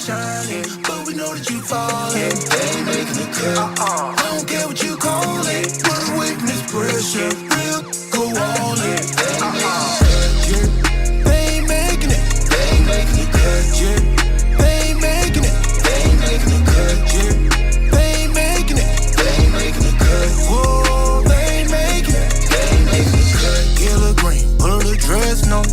shining, but we know that you falling. They ain't making the cut. I don't care what you call it. Run away from this pressure. Real, go all in. They ain't making it. They ain't making the cut. They ain't making it. They ain't making the cut. They ain't making it. They ain't making the cut. Whoa, they ain't making it. They ain't making the cut. Get a little green, put a little dress, no.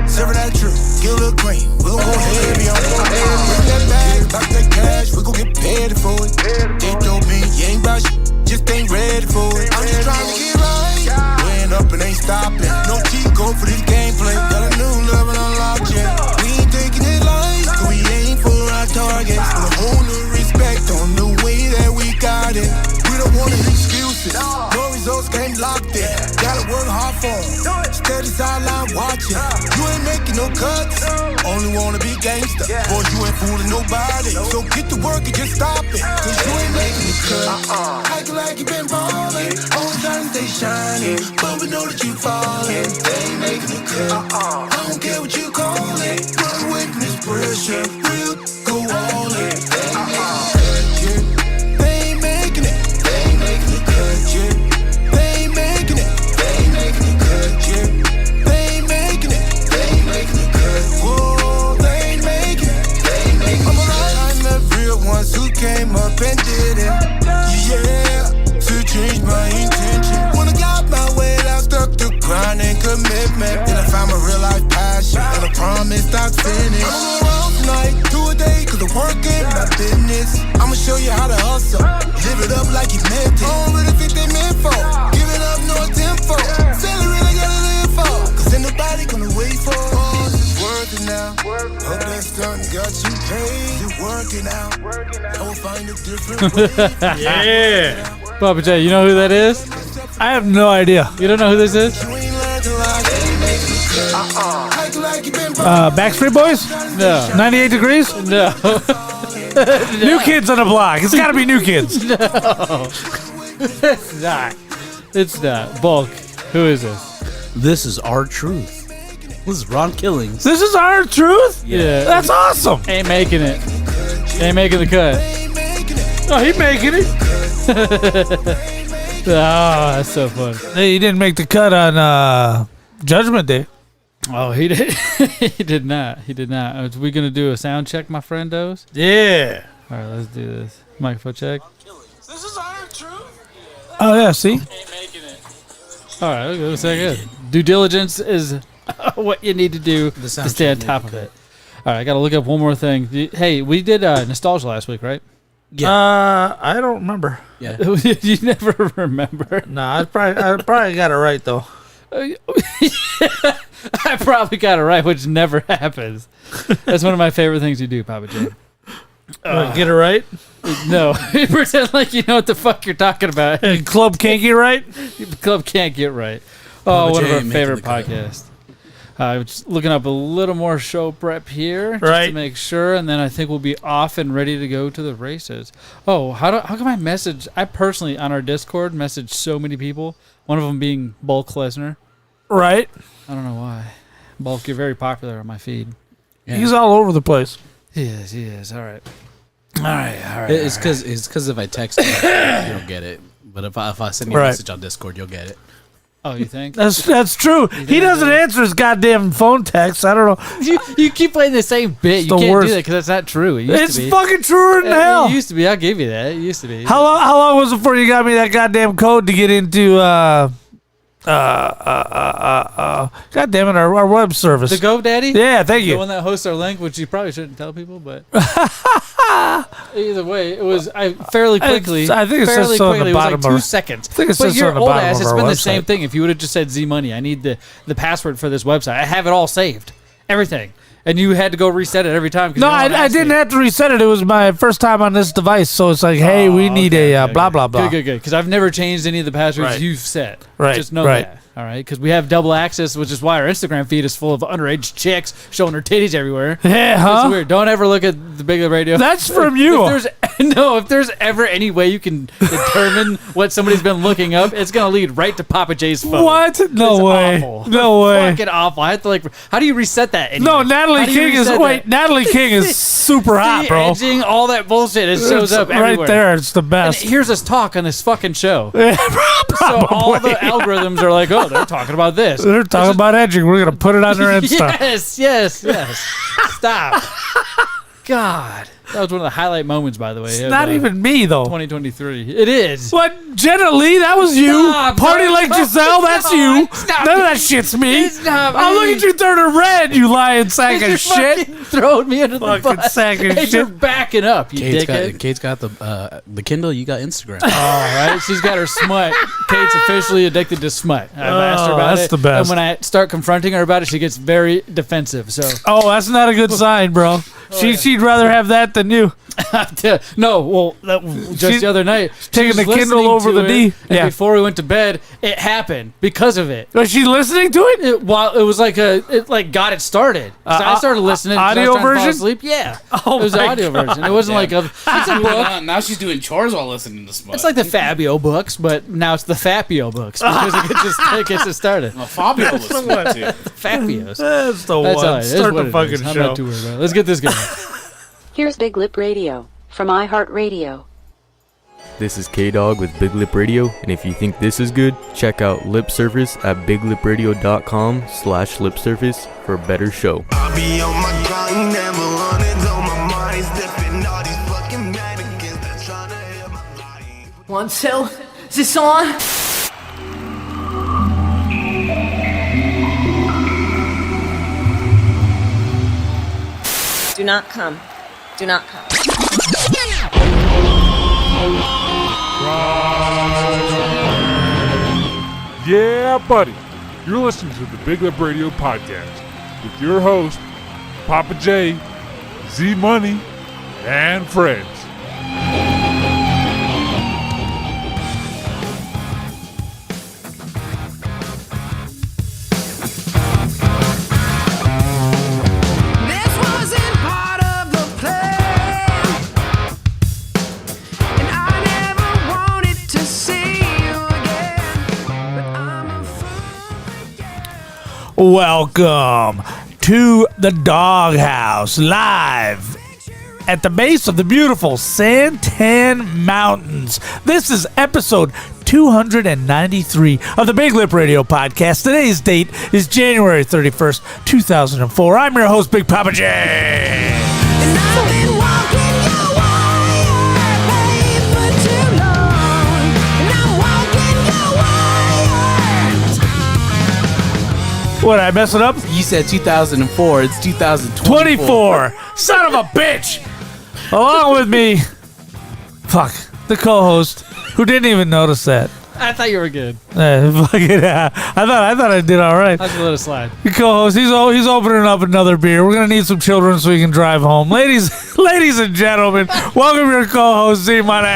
Serve that true, get a little green. We gon' go heavy on it. Bring that bag, back that cash, we gon' get paid for it. They told me you ain't bout shit, just ain't ready for it. I'm just trying to get right. Weighing up and ain't stopping. No cheat code for this gameplay. Got a new level unlocked, yeah. We ain't taking it light, cause we aim for our targets. With a whole new respect on the way that we got it. We don't want excuses, no results came locked in. Gotta work hard for them, steady sideline watching. You ain't making no cuts, only wanna be gangster. Boy, you ain't fooling nobody, so get to work and just stop it. Cause you ain't making the cut. Acting like you been ballin', always trying to stay shining, but we know that you fallin'. They ain't making the cut. I don't care what you call it. Run away from this pressure, real, go all in. They ain't making it. They ain't making the cut. They ain't making it. They ain't making the cut. They ain't making it. They ain't making the cut. Whoa, they ain't making it. They ain't making it. I'm alive. I'm the real ones who came up and did it. Yeah, to change my intention. When I got my way, I stuck to grind and commitment. Then I found my real life passion, and I promised I'd finish. I'm going around tonight, do a day, cause the work ain't my business. I'ma show you how to hustle, live it up like you meant it. I don't really think they meant for, give it up, no tempo. Still really gotta live for, cause ain't nobody gonna wait for us. It's working now, hope that stunt got you paid. You're working out, I will find a different way. Yeah. Pappa J, you know who that is? I have no idea. You don't know who this is? Backstreet Boys? No. 98 Degrees? No. New Kids on the Block. It's gotta be New Kids. No. It's not. It's not. Bulk. Who is this? This is our truth. This is Ron Killings. This is our truth? Yeah. That's awesome. Ain't making it. Ain't making the cut. Oh, he making it. Oh, that's so fun. Hey, he didn't make the cut on Judgment Day. Oh, he did. He did not. He did not. Are we gonna do a sound check, my friendos? Yeah. All right, let's do this. Microphone check. This is our truth. Oh, yeah, see? Ain't making it. All right, okay, that's good. Due diligence is what you need to do to stay on top of it. All right, I got to look up one more thing. Hey, we did nostalgia last week, right? Yeah. I don't remember. Yeah. You never remember. Nah, I probably got it right, though. I probably got it right, which never happens. That's one of my favorite things you do, Pappa J. Get it right? No. Pretend like you know what the fuck you're talking about. Club can't get right? Club can't get right. Oh, Pappa one J of our making favorite the cut. podcasts. Just looking up a little more show prep here, just Right. to make sure, and then I think we'll be off and ready to go to the races. Oh, how come I message? I personally on our Discord messaged so many people. One of them being Bulk Lesnar. Right. I don't know why. Bulk, you're very popular on my feed. Yeah. He's all over the place. He is. All right. All right. It's because if I text you, you don't get it. But if I send you a Right. message on Discord, you'll get it. Oh, you think? That's true. He doesn't answer his goddamn phone text. I don't know. You keep playing the same bit. You the can't worst. do that because that's not true. It used It's to be. fucking truer than hell. It used to be. I'll give you that. It used to be. How long was it before you got me that goddamn code to get into God damn it, our web service? The GoDaddy? Yeah, thank The you. one that hosts our link, which you probably shouldn't tell people, but either way, it was fairly quickly. I think it says fairly so on the quickly. bottom It was like of 2 our- seconds. I think it But says so your on the old bottom ass, of it's our been the website. same thing. If you would have just said Z Money, I need the password for this website. I have it all saved, everything, and you had to go reset it every time. No, I didn't have to reset it. It was my first time on this device, so it's like, hey, we need a blah, blah, blah. Good. Because I've never changed any of the passwords Right. you've set. Right, Just know right. that. All right, because we have double access, which is why our Instagram feed is full of underage chicks showing their titties everywhere. Yeah, It's huh? weird. Don't ever look at the BigLipRadio. That's from you. If there's ever any way you can determine what somebody's been looking up, it's gonna lead right to Pappa J's phone. What? No It's way. awful. No way. Fucking awful. I have to how do you reset that? Anyway? No, Natalie do you King is reset that? Natalie King is super hot, bro. Edging, all that bullshit. It shows up right everywhere. there. It's the And best. here's us talk on this fucking show. Yeah, So all the probably. algorithms are like, oh, they're talking about this. They're talking about edging. We're gonna put it on their Insta. Yes. Stop. God. That was one of the highlight moments, by the way. It's not even me though. 2023. It is. What, Jenna Lee? That was you. Stop, Party don't- like Giselle. That's you. Stop. None of that shit's me. It's not Oh, look me. at you turning red, you lying sack You're of shit. fucking throwing me under the Fucking bus. sack of And you're shit. backing up, you dickhead. Kate's got the Kindle. You got Instagram. All right, she's got her smut. Kate's officially addicted to smut. I've asked her about that's it. the best. And when I start confronting her about it, she gets very defensive. So Oh, that's not a good sign, bro. She'd rather have that than you. no, well, just She's the other night, taking she the was Kindle listening over to the it, knee. And Yeah. before we went to bed, it happened because of it. Was she listening to it? While it was like it got it started. So I started listening. 'cause I audio was trying to fall version? asleep. Yeah. Oh it was the my audio God. version. It wasn't like it's a book. Now she's doing chores while listening to Smut. It's like the Fabio books, but now it's the Fabio books because it gets it started. Well, Fabio was Smut too. Fabios. That's the That's one. all right. It is Start what the it fucking is. I'm show. not too worried about it. Let's get this going. Here's Big Lip Radio from iHeartRadio. This is K-Dog with Big Lip Radio, and if you think this is good, check out Lip Service at biglipradio.com/lipservice for a better show. I be on my grind, never running on my mind. Stepping all these fucking mannequins that tryna hit my life. 1, 2, is this on? Do not come. Do not come. Yeah, buddy. You're listening to the Big Lip Radio podcast with your host, Pappa J, Z Money, and friends. This wasn't part of the plan, and I never wanted to see you again, but I'm a fool. Welcome to the Doghouse, live at the base of the beautiful Santan Mountains. This is episode 293 of the Big Lip Radio podcast. Today's date is January 31st, 2004. I'm your host, Big Pappa J. And I've been walking your wire, babe, for too long, and I'm walking your wire. What, I mess it up? You said 2004. It's 2024. 24. Son of a bitch. Along with me, the co-host, who didn't even notice that. I thought you were good. I thought I did all right. I'll just let it slide. The co-host, he's opening up another beer. We're gonna need some children so we can drive home. Ladies and gentlemen, welcome your co-host, Z Money.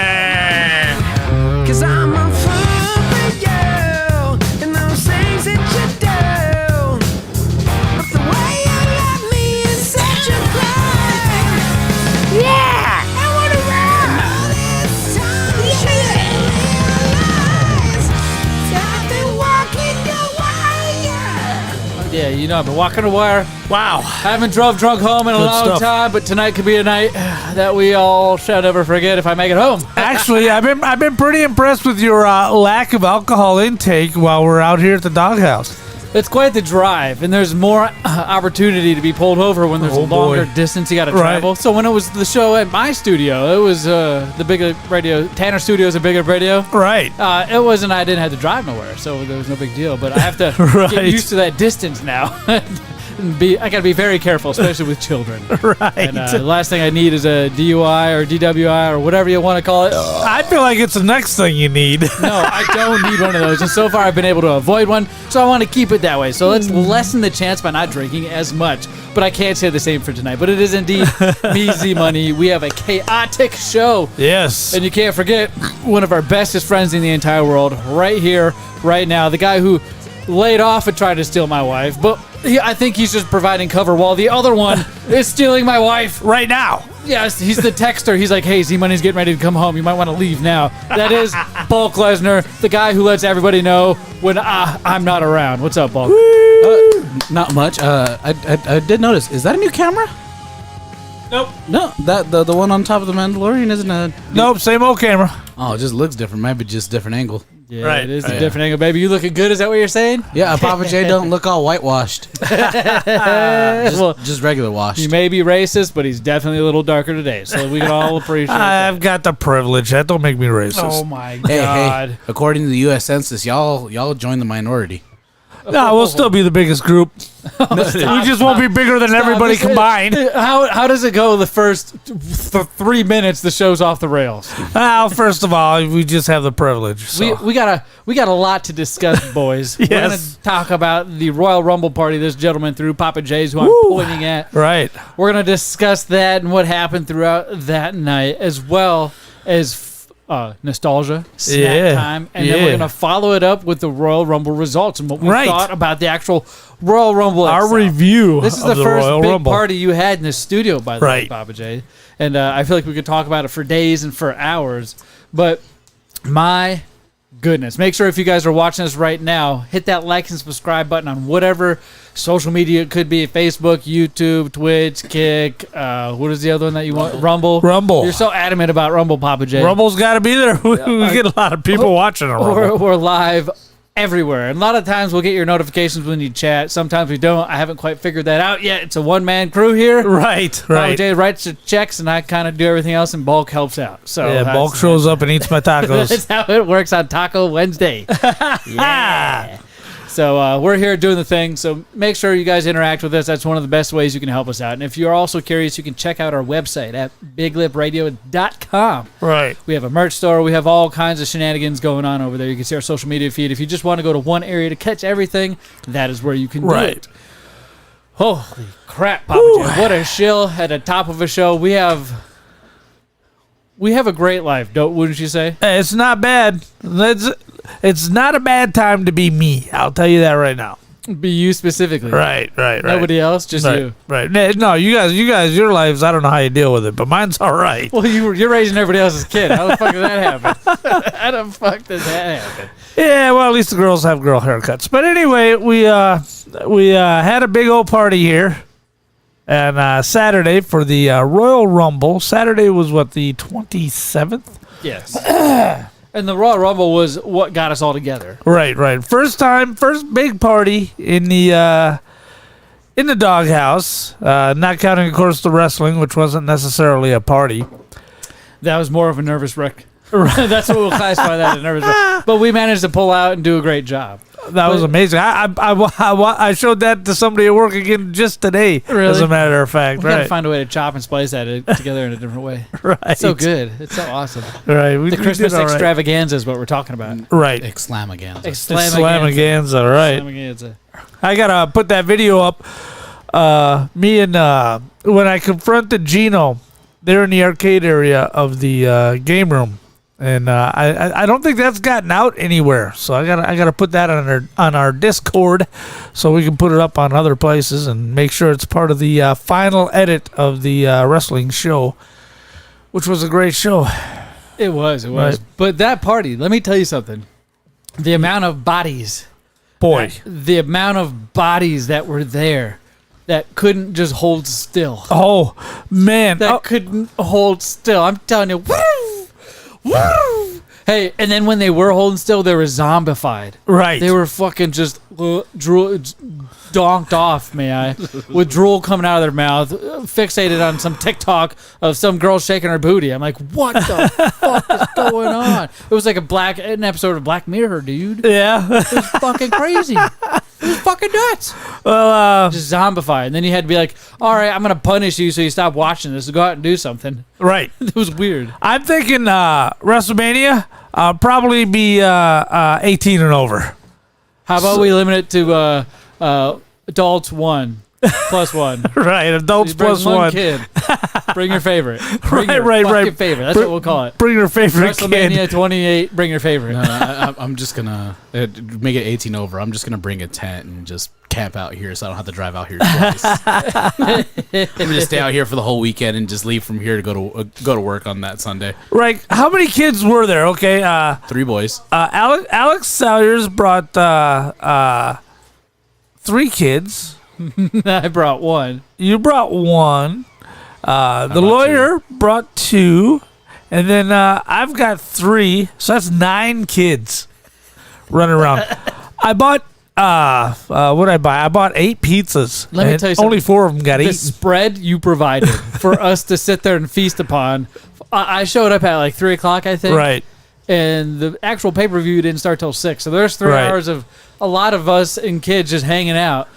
'Cause I'm a fool for you, and those things that you do, but the way you love me is such a crime. Yeah, I wanna run. All this time you didn't realize I've been walking your wire. Yeah, you know I've been walking a wire. Wow. I haven't drove drunk home in a Good long stuff. time, but tonight could be a night that we all shall never forget if I make it home. Actually, I've been pretty impressed with your lack of alcohol intake while we're out here at the Doghouse. It's quite the drive, and there's more opportunity to be pulled over when there's Oh, a longer boy. distance you got to Right. travel. So when it was the show at my studio, it was the Big Lip Radio, Tanner Studios at Big Lip Radio. Right. It wasn't, I didn't have to drive nowhere, so there was no big deal. But I have to Right. get used to that distance now. I got to be very careful, especially with children. Right. And the last thing I need is a DUI or DWI or whatever you want to call it. I feel like it's the next thing you need. No, I don't need one of those. And so far, I've been able to avoid one. So I want to keep it that way. So let's lessen the chance by not drinking as much. But I can't say the same for tonight. But it is indeed me, Z Money. We have a chaotic show. Yes. And you can't forget one of our bestest friends in the entire world right here, right now. The guy who laid off and tried to steal my wife. But I think he's just providing cover while the other one is stealing my wife. Right now. Yes, he's the texter. He's like, hey, Z-Money's getting ready to come home. You might want to leave now. That is Bulk Lesnar, the guy who lets everybody know when I'm not around. What's up, Bulk? Not much. I did notice. Is that a new camera? Nope. No, that the one on top of the Mandalorian isn't a. Nope, same old camera. Oh, it just looks different. Maybe just different angle. Yeah, Right. it is a different angle, baby. You looking good? Is that what you're saying? Yeah, Pappa J don't look all whitewashed. Well, Just regular washed. he may be racist, but he's definitely a little darker today. So we can all appreciate I've that. got the privilege. That don't make me racist. Oh my Hey, God. hey! According to the U.S. Census, y'all join the minority. No, we'll still be the biggest group. We just won't be bigger than everybody combined. How does it go the first 3 minutes the show's off the rails? Well, first of all, we just have the privilege. So. We got a lot to discuss, boys. We're gonna Yes. talk about the Royal Rumble party this gentleman threw, Pappa J's, who I'm pointing at. Right. We're gonna discuss that and what happened throughout that night, as well as nostalgia, snack time, and then we're gonna follow it up with the Royal Rumble results and what we thought about the actual Royal Rumble. Our itself. review. This is of the first Royal big Rumble. party you had in the studio, by the way, Right. Pappa J. And I feel like we could talk about it for days and for hours. But my goodness, make sure if you guys are watching this right now, hit that like and subscribe button on whatever social media it could be: Facebook, YouTube, Twitch, Kick. What is the other one that you want? Rumble. Rumble. You're so adamant about Rumble, Pappa J. Rumble's got to be there. We get a lot of people watching a Rumble. We're live everywhere. And a lot of times we'll get your notifications when you chat. Sometimes we don't. I haven't quite figured that out yet. It's a one-man crew here. Right, Pappa right. J writes the checks, and I kind of do everything else, and Bulk helps out. So Yeah, that's- Bulk shows up and eats my tacos. That's how it works on Taco Wednesday. Yeah. So we're here doing the thing. So make sure you guys interact with us. That's one of the best ways you can help us out. And if you're also curious, you can check out our website at BigLipRadio.com. Right. We have a merch store. We have all kinds of shenanigans going on over there. You can see our social media feed. If you just want to go to one area to catch everything, that is where you can do it. Holy crap, Pappa J. What a shill at the top of a show. We have a great life, wouldn't you say? Hey, it's not bad. It's not a bad time to be me. I'll tell you that right now. Be you specifically. Right. Nobody else, just right, you. Right. No, you guys, your lives, I don't know how you deal with it, but mine's all right. Well, you're raising everybody else's kid. How the fuck did that happen? How the fuck did that happen? Yeah, well, at least the girls have girl haircuts. But anyway, we had a big old party here. And Saturday for the Royal Rumble. Saturday was what, the 27th? Yes. And the Royal Rumble was what got us all together. Right. First big party in the doghouse. Not counting, of course, the wrestling, which wasn't necessarily a party. That was more of a nervous wreck. That's what we'll classify that as, a nervous wreck. But we managed to pull out and do a great job. That was amazing. I showed that to somebody at work again just today. Really? As a matter of fact, We gotta right? find a way to chop and splice that together in a different way. Right. It's so good. It's so awesome. Right. The Christmas extravaganza is what we're talking about. Right. Extravaganza. Extravaganza, right. Extravaganza. I gotta put that video up. Me and when I confronted Gino, they're in the arcade area of the game room. And I don't think that's gotten out anywhere, so I gotta put that on our Discord, so we can put it up on other places and make sure it's part of the final edit of the wrestling show, which was a great show. It was. Right. But that party, let me tell you something. The amount of bodies, boy, the amount of bodies that were there that couldn't just hold still. Oh man, that couldn't hold still. I'm telling you. Woo! Hey, and then when they were holding still, they were zombified. Right. They were fucking just donked off, may I, with drool coming out of their mouth, fixated on some TikTok of some girl shaking her booty. I'm like, what the fuck is going on? It was like an episode of Black Mirror, dude. Yeah. It was fucking crazy. It was fucking nuts. Well, just zombified. And then you had to be like, all right, I'm going to punish you so you stop watching this. Go out and do something. Right. It was weird. I'm thinking WrestleMania probably be 18 and over. How about we limit it to adults 1 plus 1? Right, adults So you bring plus one. kid. Bring your favorite. Bring your right. fucking favorite. That's what we'll call it. Bring your favorite WrestleMania kid. 28. Bring your favorite. No, I'm just gonna make it 18 over. I'm just gonna bring a tent and just camp out here, so I don't have to drive out here twice. I'm gonna stay out here for the whole weekend and just leave from here to go to work on that Sunday. Right. How many kids were there? Okay. 3 boys. Alex Salyers brought 3 kids. I brought 1. You brought 1. The lawyer brought 2. And then I've got 3. So that's 9 kids running around. I bought, what did I buy? I bought 8 pizzas. Let me tell you something. Only 4 of them got The eaten. spread you provided for us to sit there and feast upon. I showed up at like 3 o'clock, I think. Right. And the actual pay-per-view didn't start till 6. So there's 3 Right. hours of a lot of us and kids just hanging out.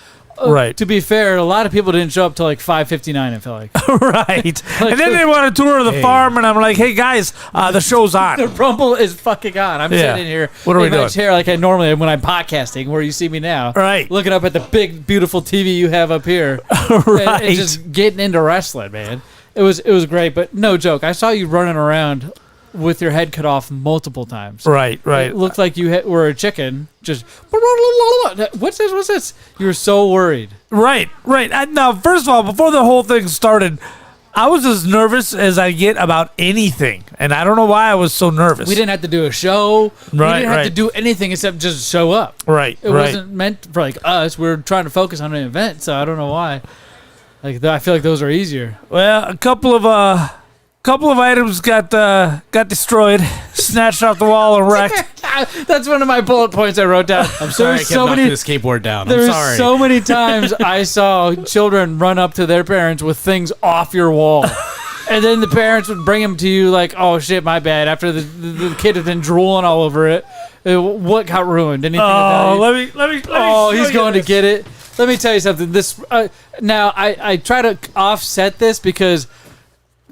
Right. To be fair, a lot of people didn't show up till like 5:59, I feel like. Right. And then they want to tour the farm, and I'm like, hey, guys, the show's on. The Rumble is fucking on. I'm Yeah. sitting here What are we in my doing? chair like I normally am when I'm podcasting, where you see me now. Right. Looking up at the big, beautiful TV you have up here. Right. And just getting into wrestling, man. It was great, but no joke. I saw you running around with your head cut off multiple times. Right, right. It looked like you were a chicken. Just, what's this? You were so worried. Right, right. Now, first of all, before the whole thing started, I was as nervous as I get about anything, and I don't know why I was so nervous. We didn't have to do a show. We Right, didn't have to right. do anything except just show up. Right, It right. wasn't meant for like us. We're trying to focus on an event, so I don't know why. Like I feel like those are easier. Well, a couple of items got destroyed, snatched off the wall, and wrecked. That's one of my bullet points I wrote down. I'm sorry, I kept knocking the skateboard down. There I'm were sorry. so many times I saw children run up to their parents with things off your wall. And then the parents would bring them to you like, oh, shit, my bad. After the kid had been drooling all over it. What got ruined? Anything about Oh, it? let me. Oh, show he's you going this. to get it. Let me tell you something. This now I try to offset this because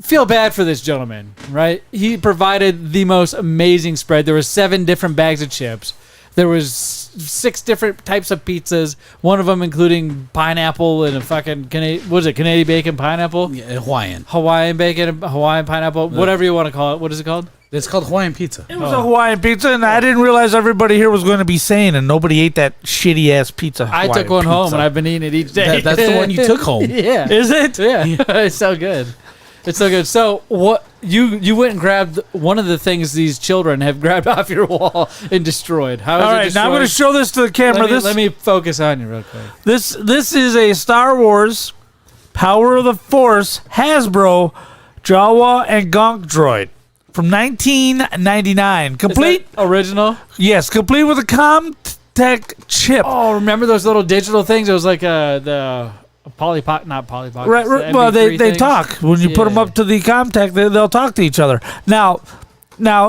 feel bad for this gentleman, right? He provided the most amazing spread. There was 7 different bags of chips. There was 6 different types of pizzas. One of them including pineapple and a fucking Canadian bacon pineapple? Yeah, Hawaiian. Hawaiian bacon, Hawaiian pineapple, whatever you want to call it. What is it called? It's called Hawaiian pizza. It was a Hawaiian pizza, and I didn't realize everybody here was going to be sane, and nobody ate that shitty ass pizza. I took one home, and I've been eating it each day. That's the one you took home. Yeah. Is it? Yeah. It's so good. It's so good. So what you went and grabbed one of the things these children have grabbed off your wall and destroyed. How is All it right, destroyed? now I'm going to show this to the camera. Let me focus on you real quick. This is a Star Wars Power of the Force Hasbro Jawa and Gonk droid from 1999. Complete? Is that original? Yes, complete with a Comtech chip. Oh, remember those little digital things? It was like the Polypock, not Polypock. Right, the well, they MP3 things. talk. When you put them up to the Comtech, they'll talk to each other. Now,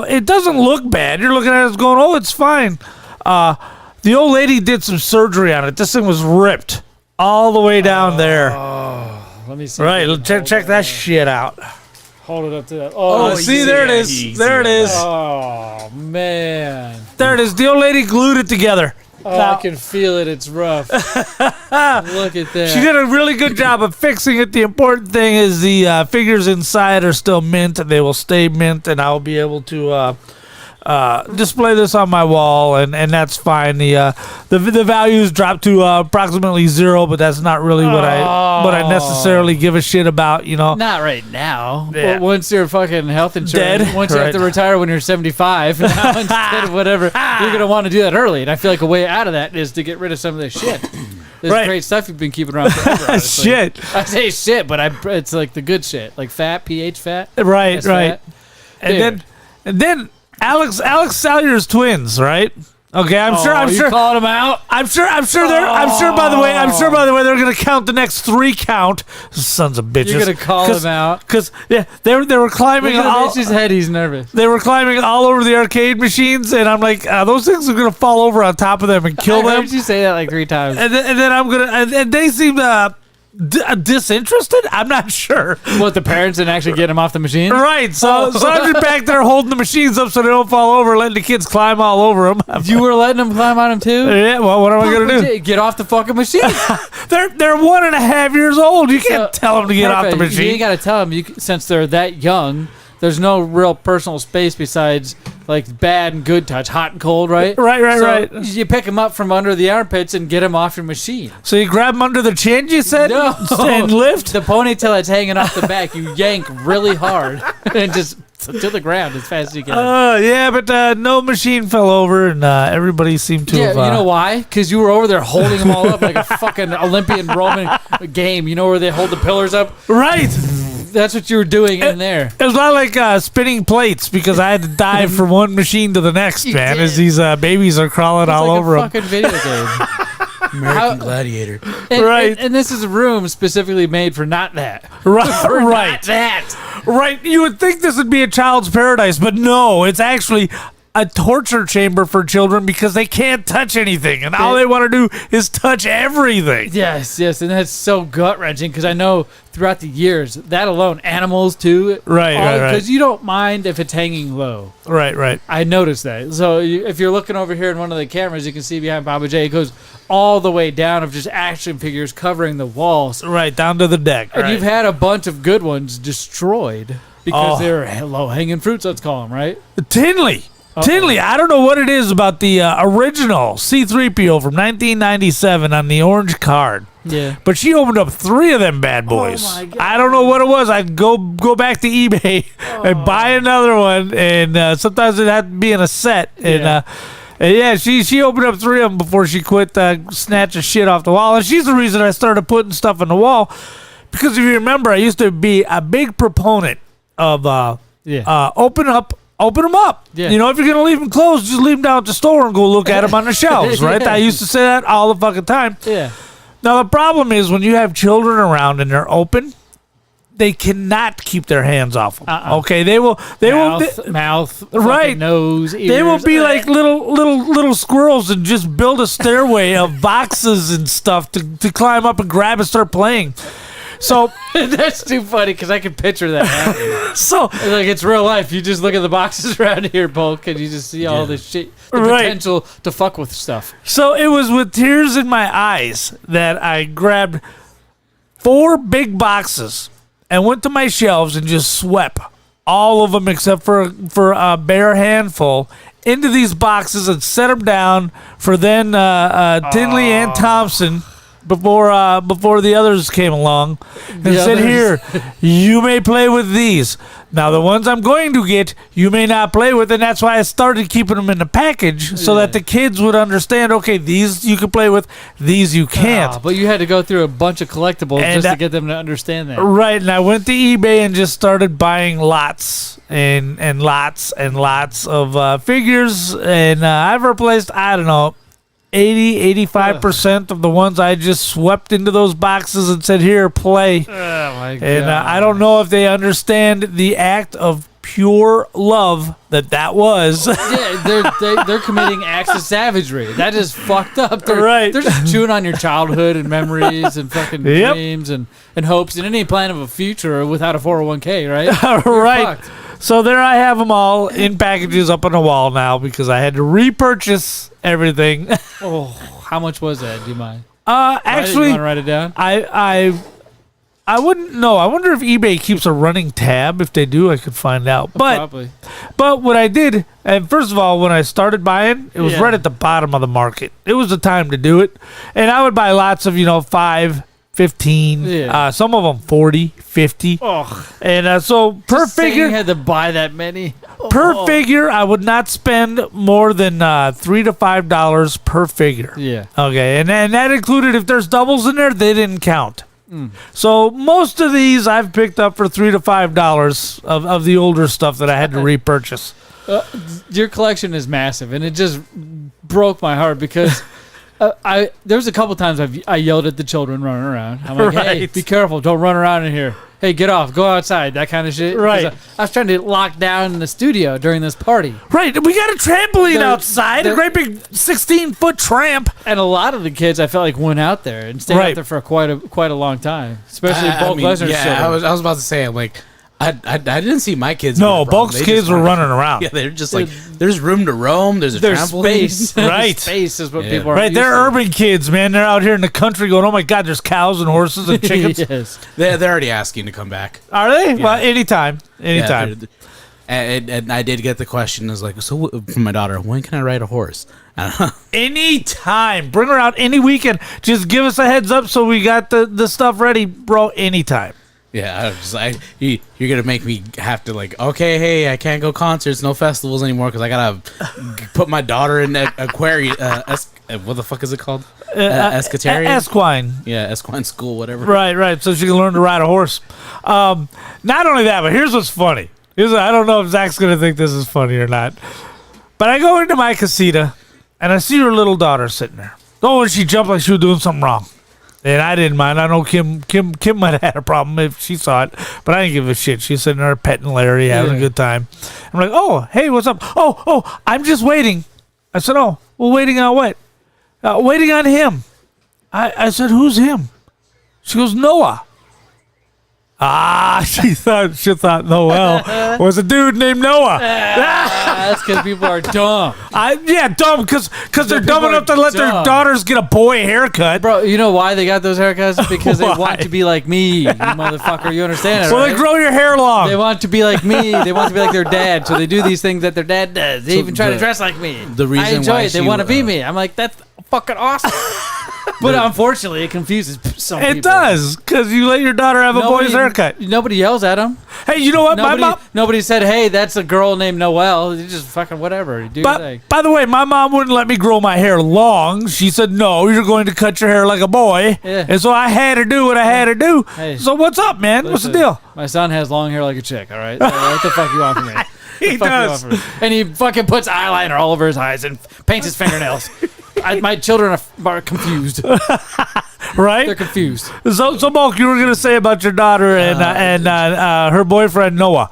it doesn't look bad. You're looking at it going, oh, it's fine. The old lady did some surgery on it. This thing was ripped all the way down there. Let me see. Right, check that shit out. Hold it up to that. Oh, see, there it is. There it is. Oh, man. There it is. The old lady glued it together. Oh, I can feel it. It's rough. Look at that. She did a really good job of fixing it. The important thing is the figures inside are still mint, and they will stay mint, and I'll be able to display this on my wall, and that's fine. The values dropped to approximately 0, but that's not really what I necessarily give a shit about. You know, Not right now. Yeah. But once your fucking health insurance, Dead? once you have to Right. retire when you're 75, now instead of whatever, you're gonna want to do that early. And I feel like a way out of that is to get rid of some of this shit. This Right. great stuff you've been keeping around forever. honestly. shit. I say shit, but it's like the good shit, like fat, pH fat. Right, That's right. fat. And then Alex Salyer's twins, right? Okay, I'm you sure. called them out. I'm sure. By the way, they're gonna count the next 3 count. Sons of bitches. You're gonna call them out. Because yeah, they were climbing Look at all. Mitch's head. He's nervous. They were climbing all over the arcade machines, and I'm like, those things are gonna fall over on top of them and kill I them. heard you say that like 3 times. And then I'm gonna. And they seem disinterested. I'm not sure. What, the parents didn't actually get him off the machine? Right. So I'm just back there holding the machines up so they don't fall over, letting the kids climb all over them. You were letting them climb on him too? Yeah. Well, what am I gonna do? Get off the fucking machine. They're 1.5 years old. You can't tell them to get off the Perfect. You machine. ain't got to tell them. Since they're that young, there's no real personal space besides like bad and good touch, hot and cold, right? Right. You pick them up from under the armpits and get them off your machine. So you grab them under the chin, you said, No. and lift. The ponytail that's hanging off the back, you yank really hard and just to the ground as fast as you can. Yeah, but no machine fell over, and everybody seemed to Yeah, have... you know why? Because you were over there holding them all up like a fucking Olympian Roman game. You know where they hold the pillars up? Right. That's what you were doing in there. It was a lot like spinning plates because I had to dive from one machine to the next, man, as these babies are crawling all like over a them. fucking video game. American Gladiator. Right. And this is a room specifically made for not that. Right. Not that. Right. You would think this would be a child's paradise, but no, it's actually a torture chamber for children because they can't touch anything, and all they want to do is touch everything. Yes, and that's so gut-wrenching because I know throughout the years, that alone, animals too. Right. Because you don't mind if it's hanging low. Right. I noticed that. So if you're looking over here in one of the cameras, you can see behind Pappa J, it goes all the way down of just action figures covering the walls. Right, down to the deck. And you've had a bunch of good ones destroyed because they're low-hanging fruits, let's call them, right? Tinley, I don't know what it is about the original C-3PO from 1997 on the orange card. Yeah. But she opened up 3 of them bad boys. Oh my God. I don't know what it was. I'd go back to eBay and buy another one, and sometimes it had to be in a set. And she opened up 3 of them before she quit snatching shit off the wall. And she's the reason I started putting stuff on the wall. Because if you remember, I used to be a big proponent of open them up. Yeah. You know, if you're going to leave them closed, just leave them down at the store and go look at them on the shelves, right? Yeah. I used to say that all the fucking time. Yeah. Now, the problem is when you have children around and they're open, they cannot keep their hands off them. Okay, they will mouth, right, nose, ears. They will be like little squirrels and just build a stairway of boxes and stuff to climb up and grab and start playing. So that's too funny because I can picture that happening. So like it's real life. You just look at the boxes around here, Bulk, and you just see all this shit, the potential to fuck with stuff. So it was with tears in my eyes that I grabbed 4 big boxes and went to my shelves and just swept all of them except for a bare handful into these boxes and set them down for then Tinley and Thompson before the others came along and said, "Here, you may play with these. Now the ones I'm going to get, you may not play with," and that's why I started keeping them in the package so that the kids would understand. Okay, these you can play with, these you can't. But you had to go through a bunch of collectibles just to get them to understand that. Right, and I went to eBay and just started buying lots and lots and lots of figures, and I've replaced 80-85% of the ones I just swept into those boxes and said, "Here, play." Oh my God. And I don't know if they understand the act of pure love that was. Yeah, they're committing acts of savagery. That is fucked up. They're just chewing on your childhood and memories and fucking dreams and hopes and any plan of a future without a 401k, right? Right. So there I have them all in packages up on the wall now because I had to repurchase everything. Oh, how much was that? Do you mind? Actually, you want to write it down? I wouldn't know. I wonder if eBay keeps a running tab. If they do, I could find out. Probably. But what I did, and first of all, when I started buying, it was right at the bottom of the market. It was the time to do it, and I would buy lots of 5, 15, some of them 40, 50. Oh, and so per figure, you had to buy that many. Per figure, I would not spend more than $3 to $5 per figure. Yeah. Okay, and that included if there's doubles in there, they didn't count. So most of these I've picked up for $3 to $5 of the older stuff that I had to repurchase. Your collection is massive, and it just broke my heart because there was a couple times I yelled at the children running around. I'm like, "Hey, be careful! Don't run around in here. Hey, get off! Go outside!" That kind of shit. Right. I was trying to lock down in the studio during this party. Right. We got a trampoline outside, a great big 16-foot tramp, and a lot of the kids I felt like went out there and stayed out there for quite a long time, especially Bulk Lesnar's children. I was about to say, I'm like, I didn't see my kids. No, Bulk's kids were running around. Yeah, they're just like, there's room to roam. There's trampoline. Space. Right. Space is what people are right. used They're to. urban kids, man. They're out here in the country going, "Oh my God, there's cows and horses and chickens." Yes. They're already asking to come back. Are they? Yeah. Well, anytime. Yeah, and I did get the question. I was like, so from my daughter, when can I ride a horse? Anytime. Bring her out any weekend. Just give us a heads up so we got the stuff ready, bro. Anytime. Yeah, you're gonna make me have to like, okay, hey, I can't go concerts, no festivals anymore because I gotta put my daughter in that aquarium. What the fuck is it called? Escatarian? Equine. Yeah, equine school, whatever. Right. So she can learn to ride a horse. Not only that, but here's what's funny. I don't know if Zach's gonna think this is funny or not, but I go into my casita and I see her little daughter sitting there. Oh, and she jumped like she was doing something wrong. And I didn't mind. I know Kim might have had a problem if she saw it, but I didn't give a shit. She's sitting there petting Larry, having a good time. I'm like, oh, hey, what's up? Oh, I'm just waiting. I said, oh, well, waiting on what? Waiting on him. I said, who's him? She goes, Noah. She thought Noel was a dude named Noah. That's because people are dumb. Dumb because they're dumb enough to let their daughters get a boy haircut. Bro, you know why they got those haircuts? Because they want to be like me, you motherfucker. You understand it, Well, right? they grow your hair long. They want to be like me. They want to be like their dad. So they do these things that their dad does. They even try to dress like me. The reason I enjoy why it. They she, want to be me. I'm like, that's fucking awesome. But unfortunately, it confuses some people. It does, because you let your daughter have a boy's haircut. Nobody yells at them. Hey, you know what? My mom... Nobody said, hey, that's a girl named Noelle. You just fucking whatever. You do your thing. By the way, my mom wouldn't let me grow my hair long. She said, no, you're going to cut your hair like a boy. Yeah. And so I had to do what I had to do. Hey, so what's up, man? What's the deal? My son has long hair like a chick, all right? What the fuck you want from me? He does. And he fucking puts eyeliner all over his eyes and paints his fingernails. My children are confused. Right? They're confused. So Bulk, you were going to say about your daughter and her boyfriend, Noah.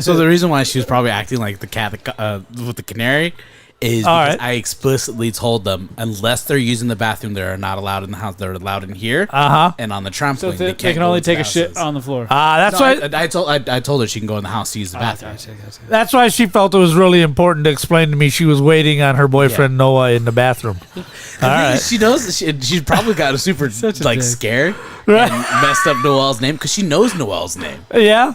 So the reason why she was probably acting like the cat with the canary is because I explicitly told them unless they're using the bathroom, they're not allowed in the house. They're allowed in here and on the trampoline. So they can only take a shit on the floor. That's why I told her she can go in the house to use the bathroom. That's why she felt it was really important to explain to me she was waiting on her boyfriend Noah in the bathroom. All right. She knows. She's probably got a super scared and messed up Noelle's name because she knows Noelle's name. Yeah,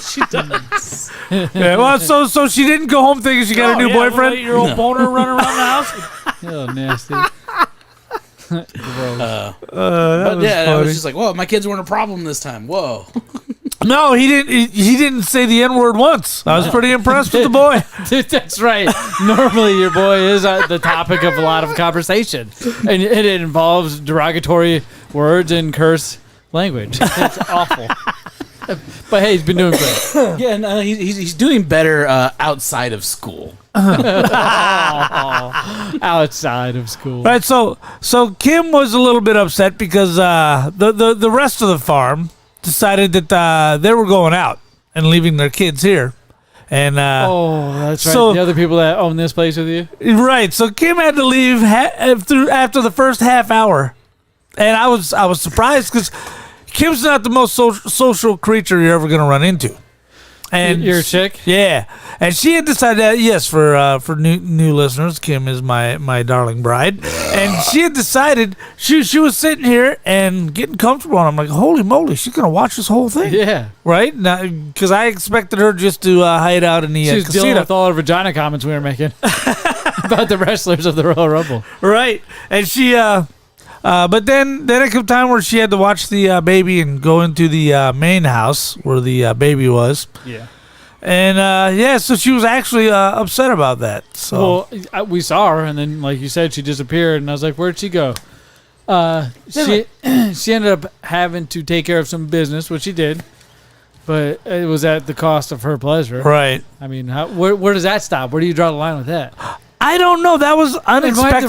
she does. Yeah, well, so she didn't go home thinking she got a new boyfriend. 8-year-old boner running around the house. Oh, nasty. But was I funny. was just like, whoa, my kids weren't a problem this time. Whoa. No, he didn't. He didn't say the N-word once. I was pretty impressed with the boy. Dude, that's right. Normally, your boy is the topic of a lot of conversation, and it involves derogatory words and curse language. It's awful. But hey, he's been doing great. Yeah, no, he's doing better outside of school. Outside of school. Right. So Kim was a little bit upset because the rest of the farm decided that they were going out and leaving their kids here. And that's right. So, the other people that own this place with you. Right. So Kim had to leave after the first half hour, and I was surprised because Kim's not the most social creature you're ever going to run into. And you're a chick? Yeah. And she had decided that, yes, for new listeners, Kim is my darling bride. And she had decided she was sitting here and getting comfortable. And I'm like, holy moly, she's going to watch this whole thing. Yeah. Right? Because I expected her just to hide out in the She was casino. dealing with all our vagina comments we were making about the wrestlers of the Royal Rumble. Right. And she... but then it came time where she had to watch the baby and go into the main house where the baby was. Yeah. And so she was actually upset about that. So we saw her, and then, like you said, she disappeared, and I was like, "Where'd she go?" She ended up having to take care of some business, which she did, but it was at the cost of her pleasure. Right. I mean, where does that stop? Where do you draw the line with that? I don't know. That was unexpected.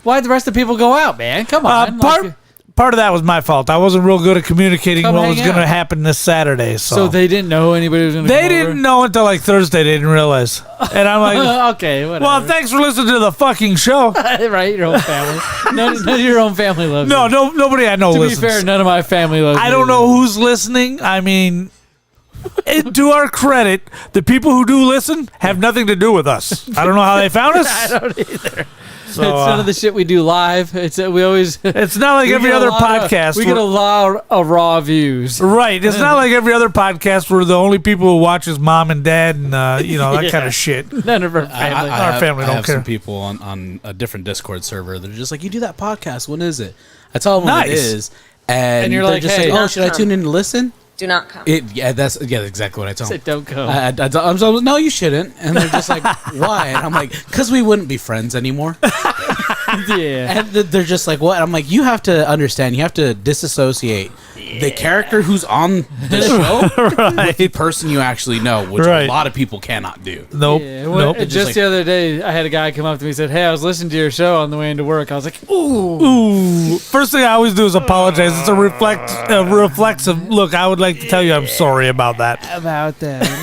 Why'd the rest of the people go out, man? Come on. Part of that was my fault. I wasn't real good at communicating what was going to happen this Saturday. So they didn't know anybody was going to come over? They didn't know until like Thursday. They didn't realize. And I'm like, okay, whatever. Well, thanks for listening to the fucking show. Right, your own family. None of your own family loves you. No, nobody I know listens. To be fair, none of my family loves I don't know who's listening. I mean... to our credit, the people who do listen have nothing to do with us. I don't know how they found us. I don't either. So, it's none of the shit we do live. It's It's not like every other podcast. We get a lot of raw views. Right. It's not like every other podcast where the only people who watch is mom and dad and that kind of shit. None of our family. Our family don't I have care. some people on a different Discord server. They're just like, you do that podcast. When is it? I tell them when it is. and you're they're like, just hey, like, oh, should I tune in to listen? Do not come. That's exactly what I tell them. Say don't come. I'm so, no, you shouldn't. And they're just like, why? And I'm like, because we wouldn't be friends anymore. Yeah. And they're just like, what? I'm like, you have to understand. You have to disassociate the character who's on the show with the person you actually know, which a lot of people cannot do. Nope. Yeah, Nope. Just the other day, I had a guy come up to me and said, hey, I was listening to your show on the way into work. I was like, Ooh. First thing I always do is apologize. It's a reflexive look. I would like to tell you I'm sorry about that.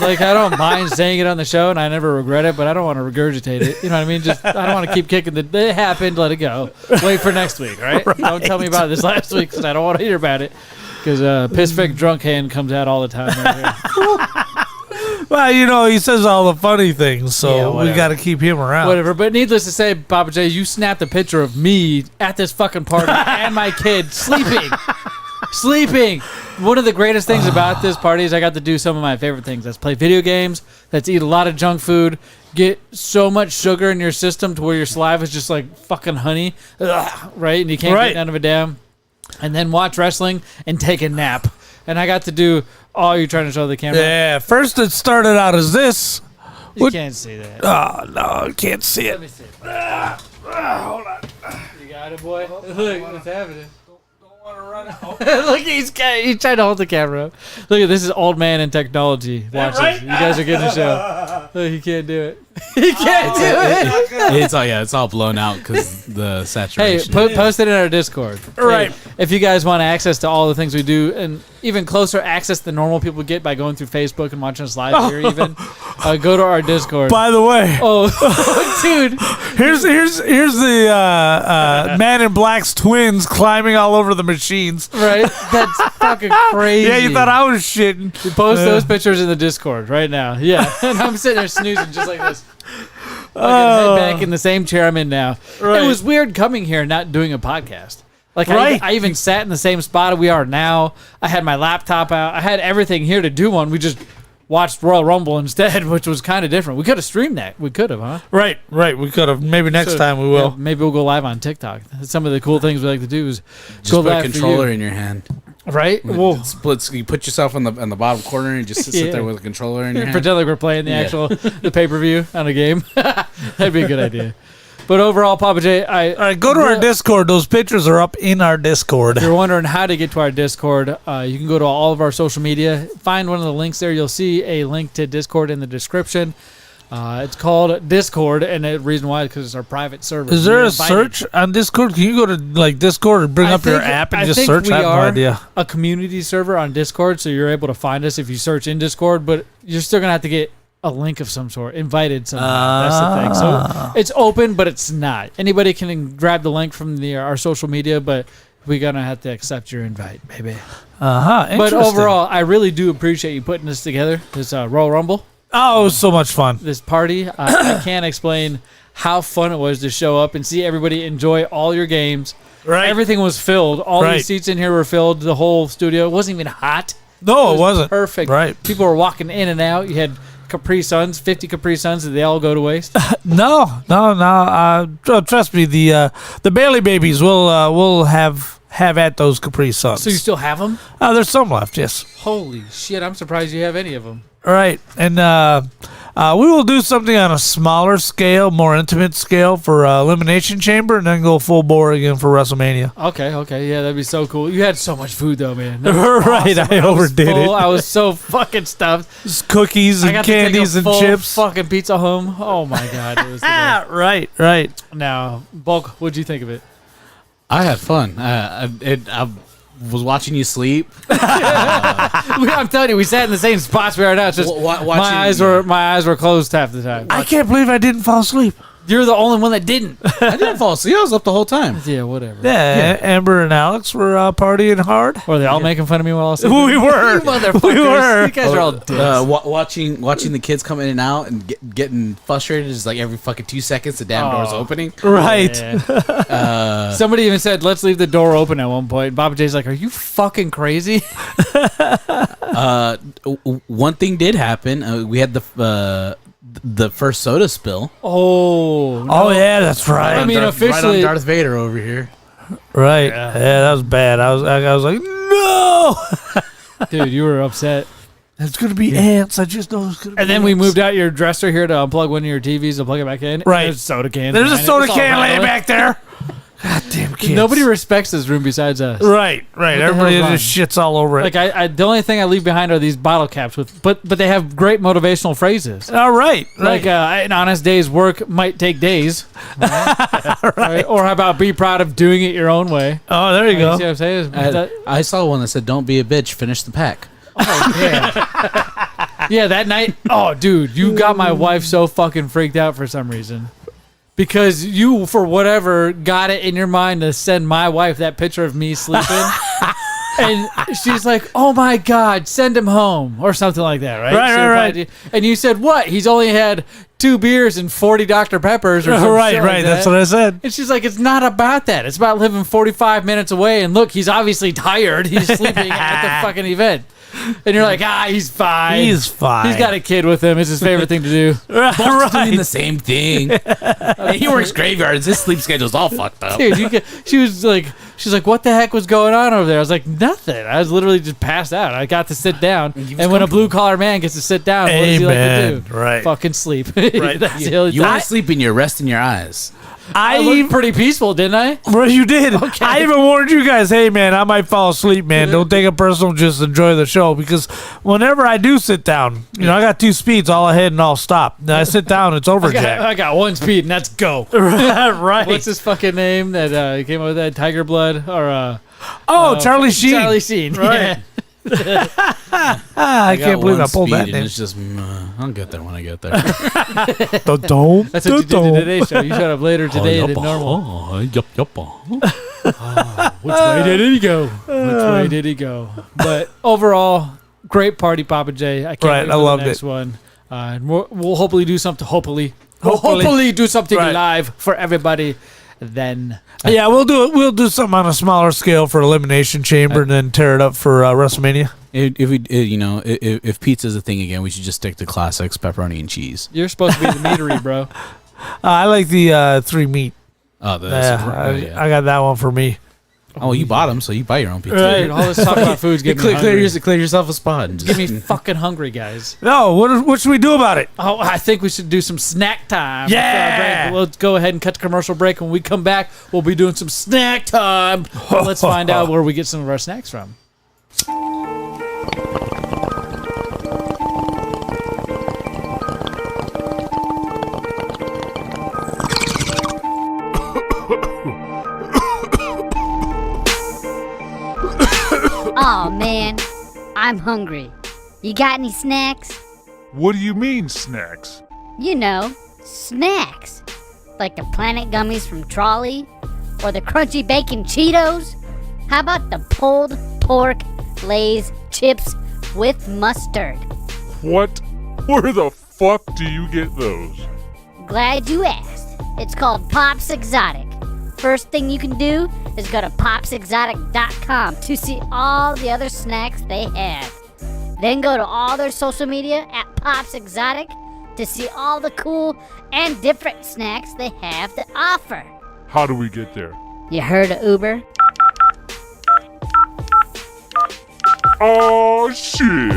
Like, I don't mind saying it on the show, and I never regret it, but I don't want to regurgitate it. You know what I mean? Just I don't want to keep kicking it happened, let it go. Wait for next week, right? Don't tell me about this last week because I don't want to hear about it. Because Piss-Fic Drunk Hand comes out all the time right here. Well, you know, he says all the funny things, so we got to keep him around. Whatever. But needless to say, Pappa J, you snapped a picture of me at this fucking party and my kid sleeping. Sleeping. One of the greatest things about this party is I got to do some of my favorite things. That's play video games. That's eat a lot of junk food. Get so much sugar in your system to where your saliva is just like fucking honey. Ugh, right? And you can't get none of it down. And then watch wrestling and take a nap. And I got to do all you're trying to show the camera. Yeah, first it started out as this. You can't see that. Oh, no, I can't see it. Let me see. Hold on. You got it, boy? Look, what's happening? Look, he's trying to hold the camera up. Look at this is old man in technology. Watch this. You guys are getting the show. Look, he can't do it. He can't do it. It's all blown out because the saturation. Hey, post it in our Discord. Right. Hey, if you guys want access to all the things we do and even closer access than normal people get by going through Facebook and watching us live here, even go to our Discord. By the way, dude, here's the Man in Black's twins climbing all over the machines. Right? That's fucking crazy. Yeah, you thought I was shitting. Post those pictures in the Discord right now. Yeah, and I'm sitting there snoozing just like this. Head back in the same chair I'm in now. Right. It was weird coming here and not doing a podcast. Like I even sat in the same spot we are now. I had my laptop out. I had everything here to do one. We just watched Royal Rumble instead, which was kind of different. We could have streamed that. We could have, huh? Right. We could have. Maybe next time we will. Yeah, maybe we'll go live on TikTok. Some of the cool things we like to do is just go put a live controller in your hand. Right? Well, splits. You put yourself on the bottom corner and just sit there with a controller in your hand. Pretend like we're playing the actual the pay-per-view on a game. That'd be a good idea. But overall, Pappa J, all right, go to our Discord. Those pictures are up in our Discord. If you're wondering how to get to our Discord, you can go to all of our social media. Find one of the links there. You'll see a link to Discord in the description. It's called Discord, and the reason why is because it's our private server. Is there a search on Discord? Can you go to Discord and bring up your app and just search? I have no idea. A community server on Discord, so you're able to find us if you search in Discord, but you're still going to have to get a link of some sort, invited somehow. That's the thing. So it's open, but it's not. Anybody can grab the link from our social media, but we're going to have to accept your invite, baby. But overall, I really do appreciate you putting this together, this Royal Rumble. Oh, it was so much fun. This party. I can't explain how fun it was to show up and see everybody enjoy all your games. Right. Everything was filled. All these seats in here were filled. The whole studio. It wasn't even hot. No, it wasn't. Perfect. Right. People were walking in and out. You had Capri Suns, 50 Capri Suns. Did they all go to waste? No. Trust me, the Bailey babies will have at those Capri Suns. So you still have them? There's some left, yes. Holy shit, I'm surprised you have any of them. Right, and we will do something on a smaller scale, more intimate scale for Elimination Chamber, and then go full bore again for WrestleMania. Okay, yeah, that'd be so cool. You had so much food though, man. Right, awesome. I overdid it. I was so fucking stuffed. Just cookies and candies and chips. Fucking pizza home. Oh my god, it was the best. Right. Now, Bulk, what'd you think of it? I had fun. I was watching you sleep. I'm telling you, we sat in the same spots we are now. It's just my eyes were closed half the time. I can't believe I didn't fall asleep. You're the only one that didn't. I didn't fall asleep. I was up the whole time. Yeah, whatever. Yeah, Amber and Alex were partying hard. Were they all making fun of me while I was sleeping? We were. You motherfuckers. We were. You guys are all dicks. Watching the kids come in and out and getting frustrated is like every fucking 2 seconds the damn door's opening. Right. Yeah. Somebody even said, let's leave the door open at one point. Pappa J's like, are you fucking crazy? One thing did happen. We had the first soda spill. Oh, yeah, that's right. I mean, officially, right on Darth Vader over here. Right. Yeah, that was bad. I was like, no. Dude, you were upset. It's going to be ants. I just know it's going to be And then we moved out your dresser here to unplug one of your TVs and plug it back in. Right. There's a soda can. There's a behind it. soda It's all can laying rattling. back there. God damn kids. Nobody respects this room besides us. Right. Everybody hell's just shits all over it. Like I the only thing I leave behind are these bottle caps but they have great motivational phrases. All right. Like an honest day's work might take days. Right? Or how about be proud of doing it your own way? Oh, there you go. See what I'm saying? I saw one that said, "Don't be a bitch. Finish the pack." Oh, yeah. Yeah, that night. Oh, dude, you got my wife so fucking freaked out for some reason. Because you, for whatever, got it in your mind to send my wife that picture of me sleeping. And she's like, oh my God, send him home. Or something like that, right? Right. And you said, what? He's only had 2 beers and 40 Dr. Peppers or something. Right. Like That's what I said. And she's like, it's not about that. It's about living 45 minutes away. And look, he's obviously tired. He's sleeping at the fucking event. And you're like, he's fine. He's fine. He's got a kid with him. It's his favorite thing to do. Both doing the same thing. And he works graveyards. His sleep schedule's all fucked up. Dude, she's like, what the heck was going on over there? I was like, nothing. I was literally just passed out. I got to sit down. And when a blue collar man gets to sit down, what does he like to do? Right. Fucking sleep. Right. That's the only You thing. weren't sleeping. You're resting your eyes. I looked pretty peaceful, didn't I? Well, you did. Okay. I even warned you guys, hey, man, I might fall asleep, man. Don't take it personal. Just enjoy the show. Because whenever I do sit down, I got 2 speeds, all ahead and all stop. Then I sit down, it's over, Jack. I got 1 speed, and that's go. Right. What's his fucking name that came up with that? Tiger Blood? Or Charlie Sheen. Charlie Sheen. Right. Yeah. I can't believe I pulled that name. name. It's just, I'll get there when I get there. Don't. That's what you did in today's show. You showed up later today than normal. Yup. Which way did he go? Which way did he go? But overall, great party, Pappa J. I can't wait for I loved the next it. one. And we'll hopefully do something. We'll hopefully do something live for everybody. Then Yeah, we'll do it. We'll do something on a smaller scale for Elimination Chamber and then tear it up for WrestleMania. If pizza's a thing again, we should just stick to classics, pepperoni and cheese. You're supposed to be the meatery, bro. I like the 3 meat. Oh, I got that one for me. Oh, you bought them, so you buy your own pizza. Dude, all this talk about food's getting me hungry. Clear yourself a spot. And Get me fucking hungry, guys. No, what should we do about it? Oh, I think we should do some snack time. Yeah. Let's go ahead and cut the commercial break. When we come back, we'll be doing some snack time. But let's find out where we get some of our snacks from. Oh man, I'm hungry. You got any snacks? What do you mean, snacks? You know, snacks. Like the Planet Gummies from Trolley? Or the Crunchy Bacon Cheetos? How about the pulled pork Lay's chips with mustard? What? Where the fuck do you get those? Glad you asked. It's called Pops Exotic. First thing you can do is go to popsexotic.com to see all the other snacks they have. Then go to all their social media at Pops Exotic to see all the cool and different snacks they have to offer. How do we get there? You heard of Uber? Oh, shit.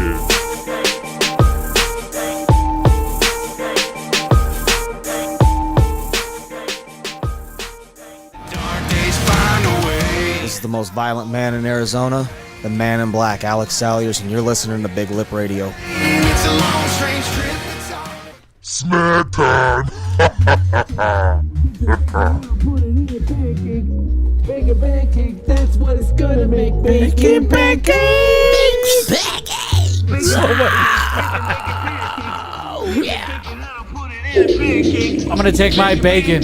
This is the most violent man in Arizona, the man in black, Alex Salyers, and you're listening to Big Lip Radio. Snack time. Bacon pancake, that's what it's gonna make. Bacon pancakes! Bacon pancakes! Oh, yeah. I'm gonna take my bacon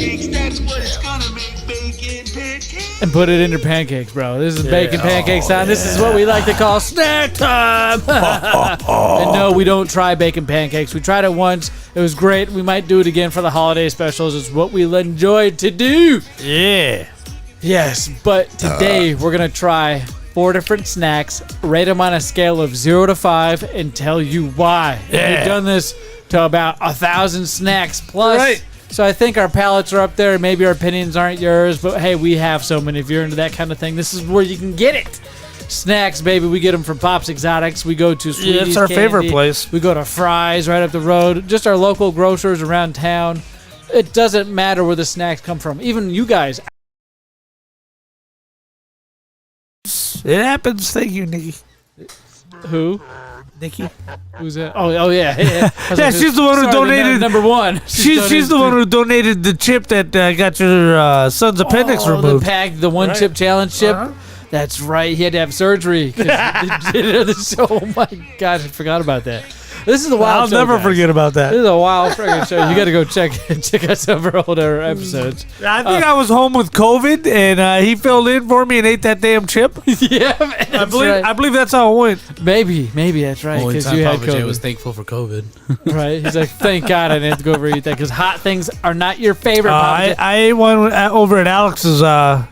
and put it in your pancakes, bro. This is bacon pancakes time. This is what we like to call snack time. And no, we don't try bacon pancakes. We tried it once. It was great. We might do it again for the holiday specials. It's what we enjoyed to do. Yeah. Yes, but today we're going to try 4 different snacks, rate them on a scale of 0 to 5, and tell you why. Yeah. We've done this to about 1,000 snacks plus. Right. So I think our palates are up there. Maybe our opinions aren't yours, but hey, we have so many. If you're into that kind of thing, this is where you can get it. Snacks, baby. We get them from Pop's Exotics. We go to Sweetie's it's our Candy. favorite place. We go to Fry's right up the road. Just our local grocers around town. It doesn't matter where the snacks come from. Even you guys. It happens. Thank you, Nikki. Who? Nikki. Who's that? Oh yeah. Yeah, yeah, she's the one who donated. Number one. She's the one who donated the chip that got your son's appendix removed. The one chip challenge chip. That's right. He had to have surgery. Oh my God, I forgot about that. This is a wild show. I'll never guys. forget about that. This is a wild friggin' show. You got to go check out some of our older episodes. I think I was home with COVID, and he filled in for me and ate that damn chip. Yeah, man, I believe that's how it went. Maybe that's right. Only Because time you had Pappa J COVID. was thankful for COVID. Right? He's like, thank God I didn't have to go over and eat that because hot things are not your favorite. Pappa J. I ate one over at Alex's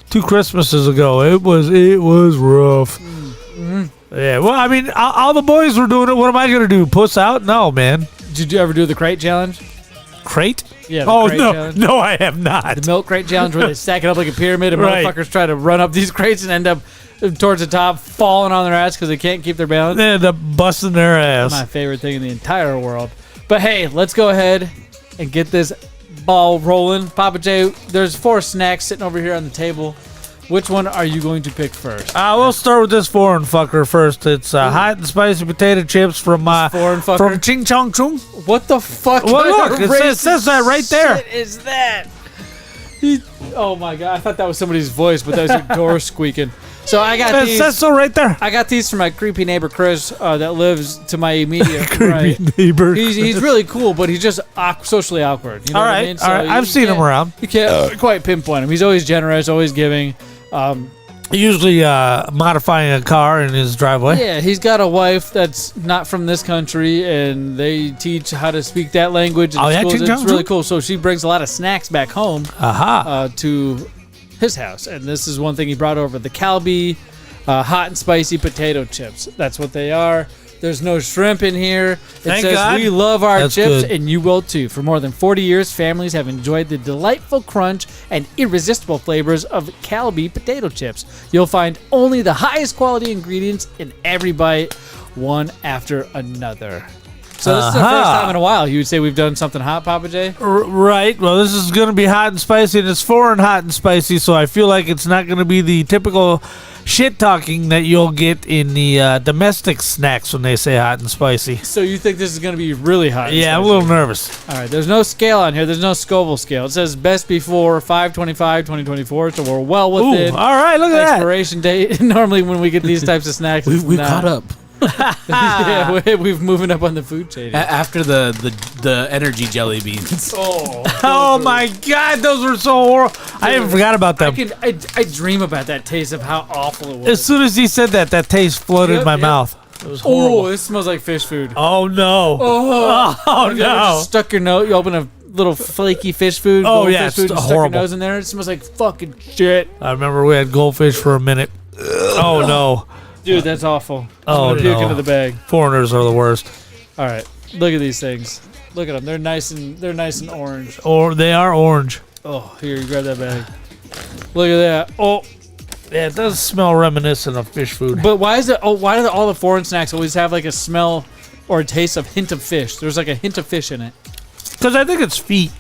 2 Christmases ago. It was rough. Mm-hmm. Yeah, well, I mean, all the boys were doing it. What am I going to do? Puss out? No, man. Did you ever do the crate challenge? Crate? Yeah. Oh, crate no. challenge. No, I have not. The milk crate challenge where they stack it up like a pyramid and Right. motherfuckers try to run up these crates and end up towards the top falling on their ass because they can't keep their balance. They end up busting their ass. My favorite thing in the entire world. But hey, let's go ahead and get this ball rolling. Pappa J, there's 4 snacks sitting over here on the table. Which one are you going to pick first? We'll start with this foreign fucker first. It's hot and spicy potato chips from from Ching Chong Chung. What the fuck? Well, look, it says that right there. Shit is that? Oh my God! I thought that was somebody's voice, but that was your door squeaking. So I got these. It says so right there. I got these from my creepy neighbor Chris that lives to my immediate Creepy right. neighbor. He's really cool, but he's just socially awkward. You know all what right, I mean? all right. I've seen him around. You can't quite pinpoint him. He's always generous, always giving. Usually modifying a car in his driveway. Yeah, he's got a wife that's not from this country, and they teach how to speak that language. In schools. It's really cool. So she brings a lot of snacks back home to his house, and this is one thing he brought over: the Calbee hot and spicy potato chips. That's what they are. There's no shrimp in here. Thank says God. we love our That's chips, good. and you will too. For more than 40 years, families have enjoyed the delightful crunch and irresistible flavors of Calbee potato chips. You'll find only the highest quality ingredients in every bite, one after another. So this is the first time in a while you would say we've done something hot, Pappa J? Right. Well, this is going to be hot and spicy, and it's foreign hot and spicy, so I feel like it's not going to be the typical shit talking that you'll get in the domestic snacks when they say hot and spicy. So you think this is going to be really hot? Yeah, I'm a little nervous. All right, there's no scale on here. There's no Scoville scale. It says best before 5/25/2024, so we're well within. Ooh, all right, look at that. Expiration date. Normally when we get these types of snacks, We've caught up. Yeah, we've moving up on the food chain. After the energy jelly beans. Oh my God, those were so horrible. I even forgot about them. I dream about that taste of how awful it was. As soon as he said that taste flooded my mouth. It was horrible. Oh, this smells like fish food. Oh no! Oh no! Just stuck your nose. You open a little flaky fish food. Oh goldfish yeah, food, it's you stuck your horrible. nose in there. It smells like fucking shit. I remember we had goldfish for a minute. Oh no! Dude, that's awful. Oh I'm gonna puke no! into the bag. Foreigners are the worst. All right, look at these things. Look at them. They're nice and orange. Or they are orange. Oh, here, you grab that bag. Look at that. Oh, yeah, it does smell reminiscent of fish food. But why is it? Oh, why do all the foreign snacks always have like a smell or a taste of hint of fish? There's like a hint of fish in it. Because I think it's feet.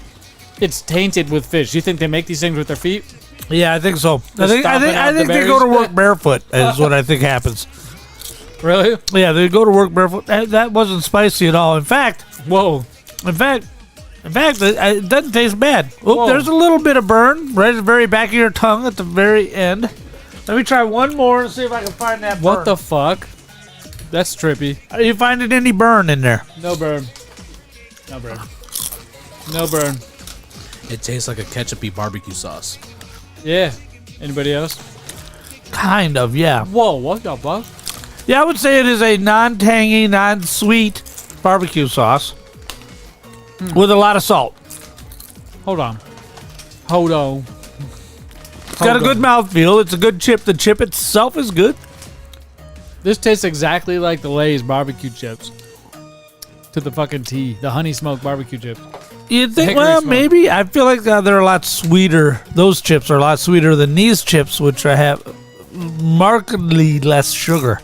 It's tainted with fish. You think they make these things with their feet? Yeah, I think so. They're I think they go to work barefoot. Is what I think happens. Really? Yeah, they go to work barefoot. That wasn't spicy at all. In fact, In fact, it doesn't taste bad. Oh, there's a little bit of burn right at the very back of your tongue at the very end. Let me try one more and see if I can find that burn. What the fuck? That's trippy. Are you finding any burn in there? No burn. No burn. No burn. It tastes like a ketchupy barbecue sauce. Yeah. Anybody else? Kind of, yeah. Whoa, what the fuck? Yeah, I would say it is a non-tangy, non-sweet barbecue sauce with a lot of salt. Hold on. It's got a good mouthfeel. It's a good chip. The chip itself is good. This tastes exactly like the Lay's barbecue chips. To the fucking T. The honey smoked barbecue chips. You'd think, Hickory well, smoke. maybe. I feel like they're a lot sweeter. Those chips are a lot sweeter than these chips, which I have markedly less sugar.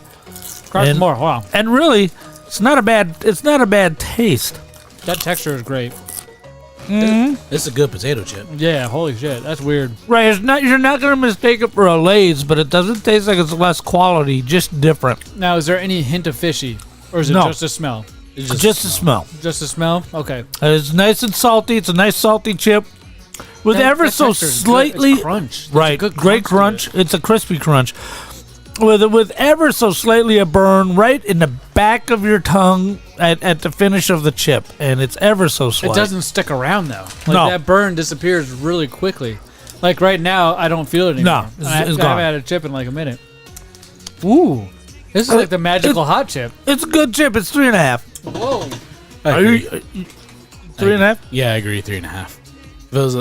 Cost more. Wow. And really, it's not a bad taste. That texture is great. It's a good potato chip. Yeah, holy shit. That's weird. Right, it's not. You're not gonna mistake it for a Lay's, but it doesn't taste like it's less quality, just different. Now, is there any hint of fishy? Or is it No. just a smell? It's just a smell. Just a smell? Okay. It's nice and salty. It's a nice salty chip with That- ever that so texture is good. slightly It's crunch. There's a right, good great crunch crunch. It's a crispy crunch with ever so slightly a burn right in the back of your tongue at the finish of the chip, and it's ever so slight. It doesn't stick around, though. Like, No. that burn disappears really quickly. Like, right now, I don't feel it anymore. No, I it's haven't gone. had a chip in like a minute. Ooh. This is like the magical hot chip. It's a good chip. It's 3.5. Whoa. Are you 3.5? Yeah, I agree. 3.5. If it was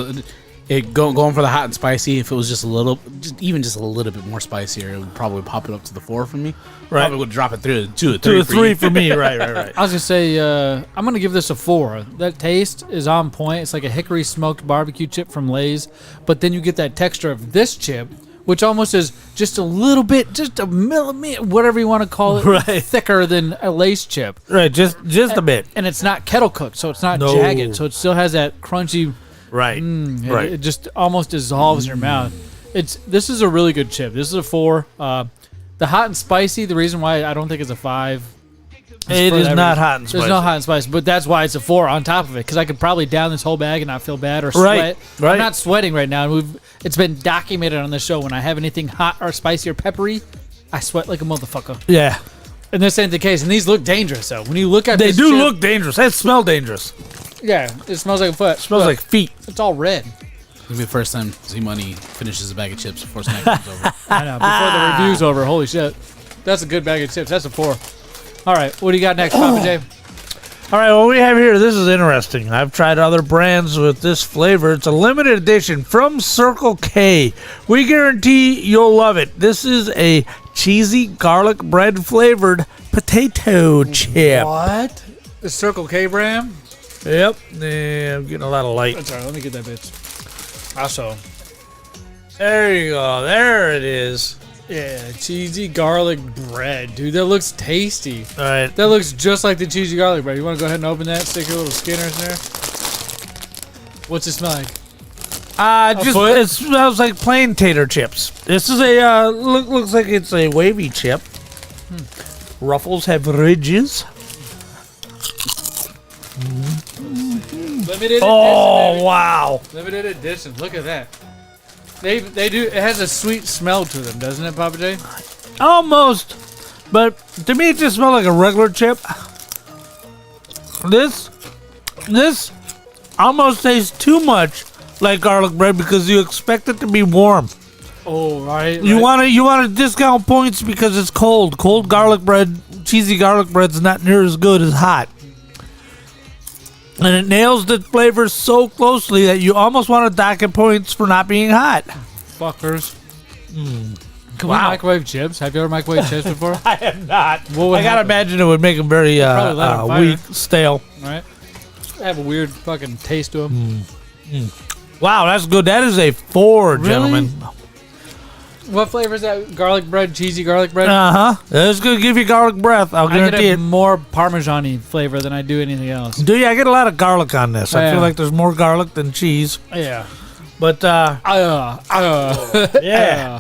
going for the hot and spicy, if it was just a little bit more spicier, it would probably pop it up to the 4 for me. Right. Probably would drop it through to To a 3 3 for me. Right. I was going to say, I'm going to give this a 4. That taste is on point. It's like a hickory smoked barbecue chip from Lay's. But then you get that texture of this chip, which almost is just a little bit, just a millimeter, whatever you want to call it, Right. thicker than a Lay's chip. Right, just a bit. And it's not kettle cooked, so it's not No. jagged. So it still has that crunchy. Right. Right. It just almost dissolves in your mouth. This is a really good chip. This is a 4. The hot and spicy, the reason why I don't think it's a 5. It is not hot and spicy. There's no hot and spicy, but that's why it's a 4 on top of it, because I could probably down this whole bag and not feel bad or Right, sweat. right. I'm not sweating right now. And it's been documented on the show. When I have anything hot or spicy or peppery, I sweat like a motherfucker. Yeah. And this ain't the case. And these look dangerous, though. When you look at They this do chip- look dangerous. They smell dangerous. Yeah, it smells like a foot. Smells Look, like feet. It's all red. It'll be the first time Z-Money finishes a bag of chips before snack time's over. I know. Before the review's over, holy shit. That's a good bag of chips. That's a 4. All right, what do you got next, Pappa J? All right, what we have here, this is interesting. I've tried other brands with this flavor. It's a limited edition from Circle K. We guarantee you'll love it. This is a cheesy garlic bread flavored potato chip. What? The Circle K brand? Yep. Yeah, I'm getting a lot of light. That's all right. Let me get that bitch. Also. There you go. There it is. Yeah, cheesy garlic bread. Dude, that looks tasty. All right. That looks just like the cheesy garlic bread. You want to go ahead and open that? Stick your little skinners in there? What's it smell like? It smells like plain tater chips. This is a looks like it's a wavy chip. Ruffles have ridges. Limited edition. Oh baby. wow! Limited edition. Look at that. They do. It has a sweet smell to them, doesn't it, Pappa J? Almost, but to me it just smells like a regular chip. This almost tastes too much like garlic bread because you expect it to be warm. Oh right. You want to discount points because it's cold. Cold garlic bread, cheesy garlic bread's not near as good as hot. And it nails the flavors so closely that you almost want to docket points for not being hot. Fuckers. Can we microwave chips? Have you ever microwaved chips before? I have not. What would I gotta happen? imagine it would make them very Probably light on fire. weak, stale. Right? They have a weird fucking taste to them. Wow, that's good. That is a 4, Really? gentlemen. What flavor is that? Garlic bread, cheesy garlic bread? That's gonna give you garlic breath. I'll I get guarantee a it. more Parmesan-y flavor than I do anything else. Do you? I get a lot of garlic on this. I Yeah. feel like there's more garlic than cheese. Yeah. But yeah,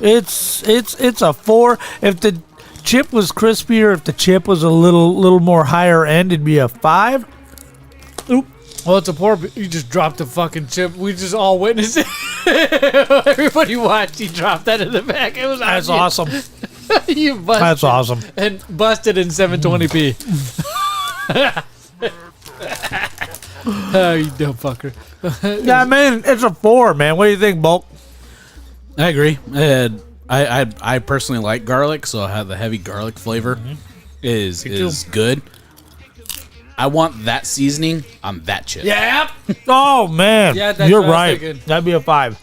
it's a 4. If the chip was crispier, if the chip was a little more higher end, it'd be a 5. Oop. Well, it's a poor. You just dropped the fucking chip. We just all witnessed it. Everybody watched. You dropped that in the back. It was That's awesome. You busted. That's awesome. And busted in 720p. Oh, you dumb fucker. Yeah, man, it's a 4, man. What do you think, Bulk? I agree. I personally like garlic, so I have the heavy garlic flavor is good. I want that seasoning on that chip. Yeah. Oh man, Yeah, that's you're what I was right. thinking. That'd be a 5.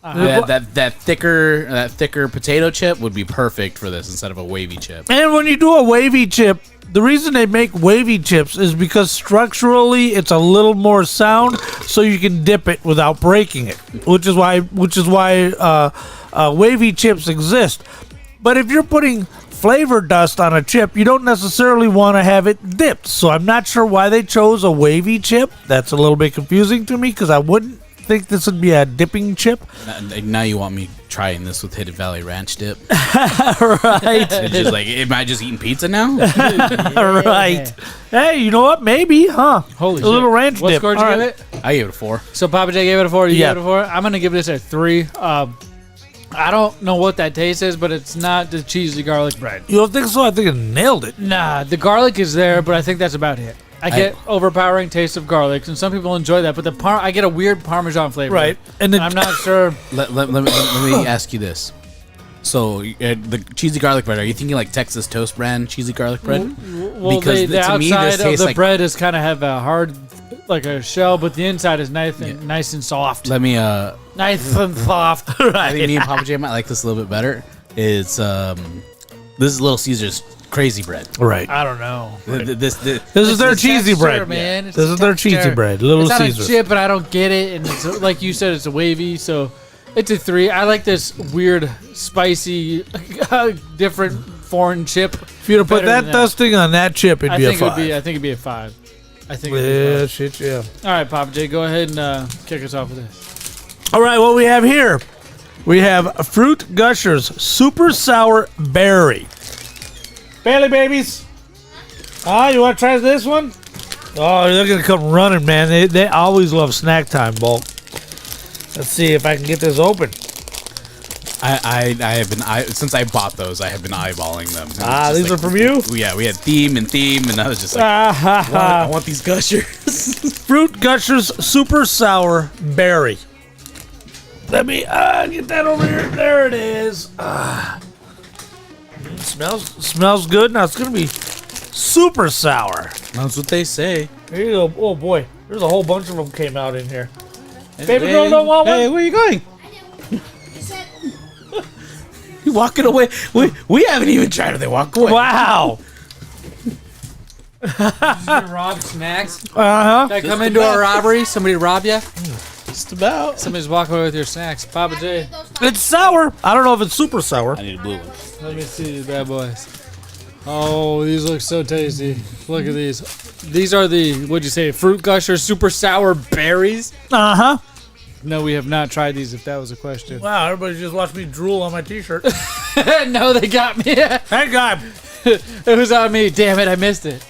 That thicker potato chip would be perfect for this instead of a wavy chip. And when you do a wavy chip, The reason they make wavy chips is because structurally it's a little more sound, so you can dip it without breaking it, which is why wavy chips exist. But if you're putting flavor dust on a chip, you don't necessarily want to have it dipped. So I'm not sure why they chose a wavy chip. That's a little bit confusing to me because I wouldn't think this would be a dipping chip. Now you want me trying this with Hidden Valley Ranch dip? Right. It's just like, am I just eating pizza now? Right. Hey, you know what? Maybe, huh? Holy a little ranch what dip. score did you All give it? I gave it a 4. So Pappa J gave it a 4. You Yeah. gave it a 4. I'm gonna give this a 3. I don't know what that taste is, but it's not the cheesy garlic bread. You don't think so? I think it nailed it. Nah, the garlic is there, but I think that's about it. I get overpowering taste of garlic, and some people enjoy that, but I get a weird Parmesan flavor. Right. And then I'm not sure. Let me ask you this. So the cheesy garlic bread, are you thinking like Texas Toast brand cheesy garlic bread? Well, Because the to me, this outside of tastes the like- bread is kind of have a hard, like a shell, but the inside is nice and soft. Let me Nice and soft. I think me and Papa J might like this a little bit better. It's this is Little Caesar's crazy bread. Right. I don't know. This This is their the cheesy texture, bread. man. It's This the is their texture. cheesy bread. Little It's not Caesars. a chip, but I don't get it. And it's like you said, it's a wavy, so it's a 3. I like this weird, spicy, different foreign chip. If you'd have put better that than dusting on that chip, it'd I be a think it would 5. be. I think it'd be a 5. I think. It'd be a Yeah, 5. shit, yeah. All right, Papa J, go ahead and kick us off with this. All right, what we have here, we have Fruit Gushers Super Sour Berry. Bailey babies. You want to try this one? Oh, they're going to come running, man. They always love snack time, Bulk. Let's see if I can get this open. I have been since I bought those, I have been eyeballing them. These are from you? Yeah, we had theme, and I was just like, I want these gushers. Fruit Gushers Super Sour Berry. Let me get that over here. There it is. Smells good. Now it's gonna be super sour. That's what they say. Here you go. Oh boy, there's a whole bunch of them came out in here. Baby girl don't want one. Hey, where are you going? You walking away? We haven't even tried it. They walk away. Wow. Rob snacks. Uh-huh. That come into a robbery? Somebody rob you? Just about. Somebody's walking away with your snacks. Papa J. It's sour. I don't know if it's super sour. I need a blue one. Let me see these bad boys. Oh, these look so tasty. Look at these. These are the, what'd you say, Fruit Gushers Super Sour Berries? Uh-huh. No, we have not tried these, if that was a question. Wow, everybody just watched me drool on my t-shirt. No, they got me. Thank God. It was on me. Damn it, I missed it.